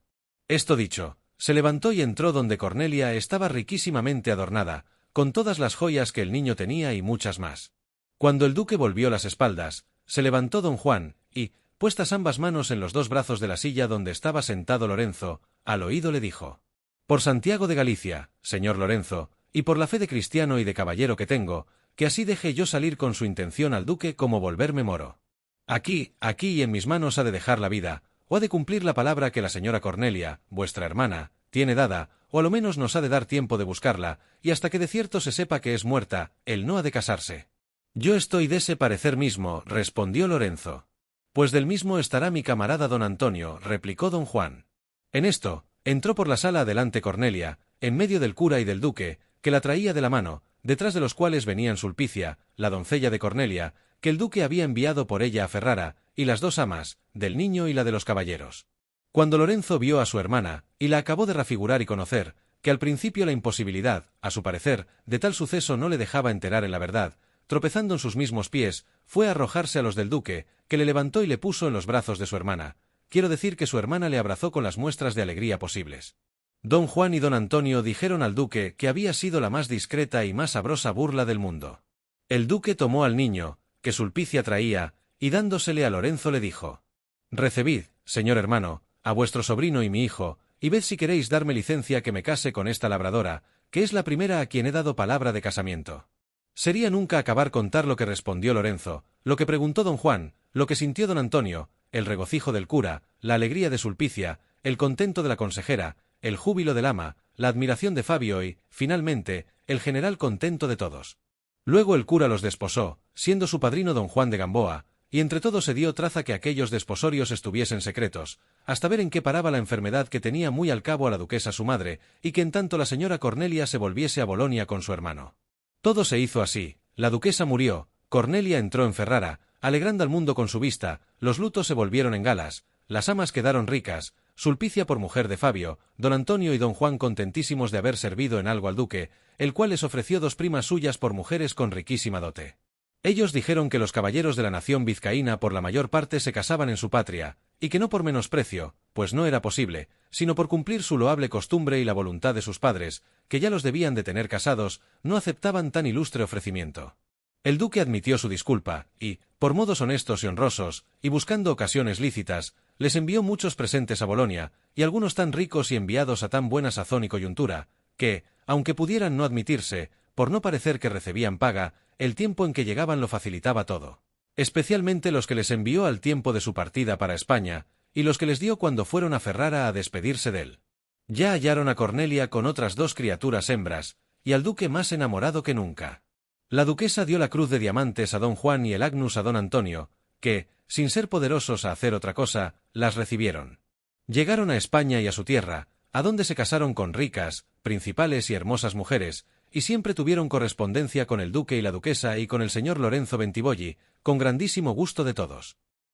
Esto dicho, se levantó y entró donde Cornelia estaba riquísimamente adornada, con todas las joyas que el niño tenía y muchas más. Cuando el duque volvió las espaldas, se levantó don Juan, y, puestas ambas manos en los 2 brazos de la silla donde estaba sentado Lorenzo, al oído le dijo: «Por Santiago de Galicia, señor Lorenzo, y por la fe de cristiano y de caballero que tengo, que así deje yo salir con su intención al duque como volverme moro. Aquí y en mis manos ha de dejar la vida, o ha de cumplir la palabra que la señora Cornelia, vuestra hermana, tiene dada, o a lo menos nos ha de dar tiempo de buscarla, y hasta que de cierto se sepa que es muerta, él no ha de casarse». «Yo estoy de ese parecer mismo», respondió Lorenzo. «Pues del mismo estará mi camarada don Antonio», replicó don Juan. En esto, entró por la sala adelante Cornelia, en medio del cura y del duque, que la traía de la mano, detrás de los cuales venían Sulpicia, la doncella de Cornelia, que el duque había enviado por ella a Ferrara, y las 2 amas, del niño y la de los caballeros. Cuando Lorenzo vio a su hermana, y la acabó de refigurar y conocer, que al principio la imposibilidad, a su parecer, de tal suceso no le dejaba enterar en la verdad, tropezando en sus mismos pies, fue a arrojarse a los del duque, que le levantó y le puso en los brazos de su hermana. Quiero decir que su hermana le abrazó con las muestras de alegría posibles. Don Juan y don Antonio dijeron al duque que había sido la más discreta y más sabrosa burla del mundo. El duque tomó al niño, que Sulpicia traía, y dándosele a Lorenzo le dijo: «Recebid, señor hermano, a vuestro sobrino y mi hijo, y ved si queréis darme licencia que me case con esta labradora, que es la primera a quien he dado palabra de casamiento». Sería nunca acabar contar lo que respondió Lorenzo, lo que preguntó don Juan, lo que sintió don Antonio, el regocijo del cura, la alegría de Sulpicia, el contento de la consejera, el júbilo del ama, la admiración de Fabio y, finalmente, el general contento de todos. Luego el cura los desposó, siendo su padrino don Juan de Gamboa, y entre todos se dio traza que aquellos desposorios estuviesen secretos, hasta ver en qué paraba la enfermedad que tenía muy al cabo a la duquesa su madre, y que en tanto la señora Cornelia se volviese a Bolonia con su hermano. Todo se hizo así, la duquesa murió, Cornelia entró en Ferrara, alegrando al mundo con su vista, los lutos se volvieron en galas, las amas quedaron ricas, Sulpicia por mujer de Fabio, don Antonio y don Juan contentísimos de haber servido en algo al duque, el cual les ofreció 2 primas suyas por mujeres con riquísima dote. Ellos dijeron que los caballeros de la nación vizcaína por la mayor parte se casaban en su patria, y que no por menosprecio, pues no era posible, sino por cumplir su loable costumbre y la voluntad de sus padres, que ya los debían de tener casados, no aceptaban tan ilustre ofrecimiento. El duque admitió su disculpa, y, por modos honestos y honrosos, y buscando ocasiones lícitas, les envió muchos presentes a Bolonia, y algunos tan ricos y enviados a tan buena sazón y coyuntura, que, aunque pudieran no admitirse, por no parecer que recibían paga, el tiempo en que llegaban lo facilitaba todo. Especialmente los que les envió al tiempo de su partida para España, y los que les dio cuando fueron a Ferrara a despedirse de él. Ya hallaron a Cornelia con otras 2 criaturas hembras, y al duque más enamorado que nunca. La duquesa dio la cruz de diamantes a don Juan y el agnus a don Antonio, que, sin ser poderosos a hacer otra cosa, las recibieron. Llegaron a España y a su tierra, a donde se casaron con ricas, principales y hermosas mujeres, y siempre tuvieron correspondencia con el duque y la duquesa y con el señor Lorenzo Bentivoglio, con grandísimo gusto de todos.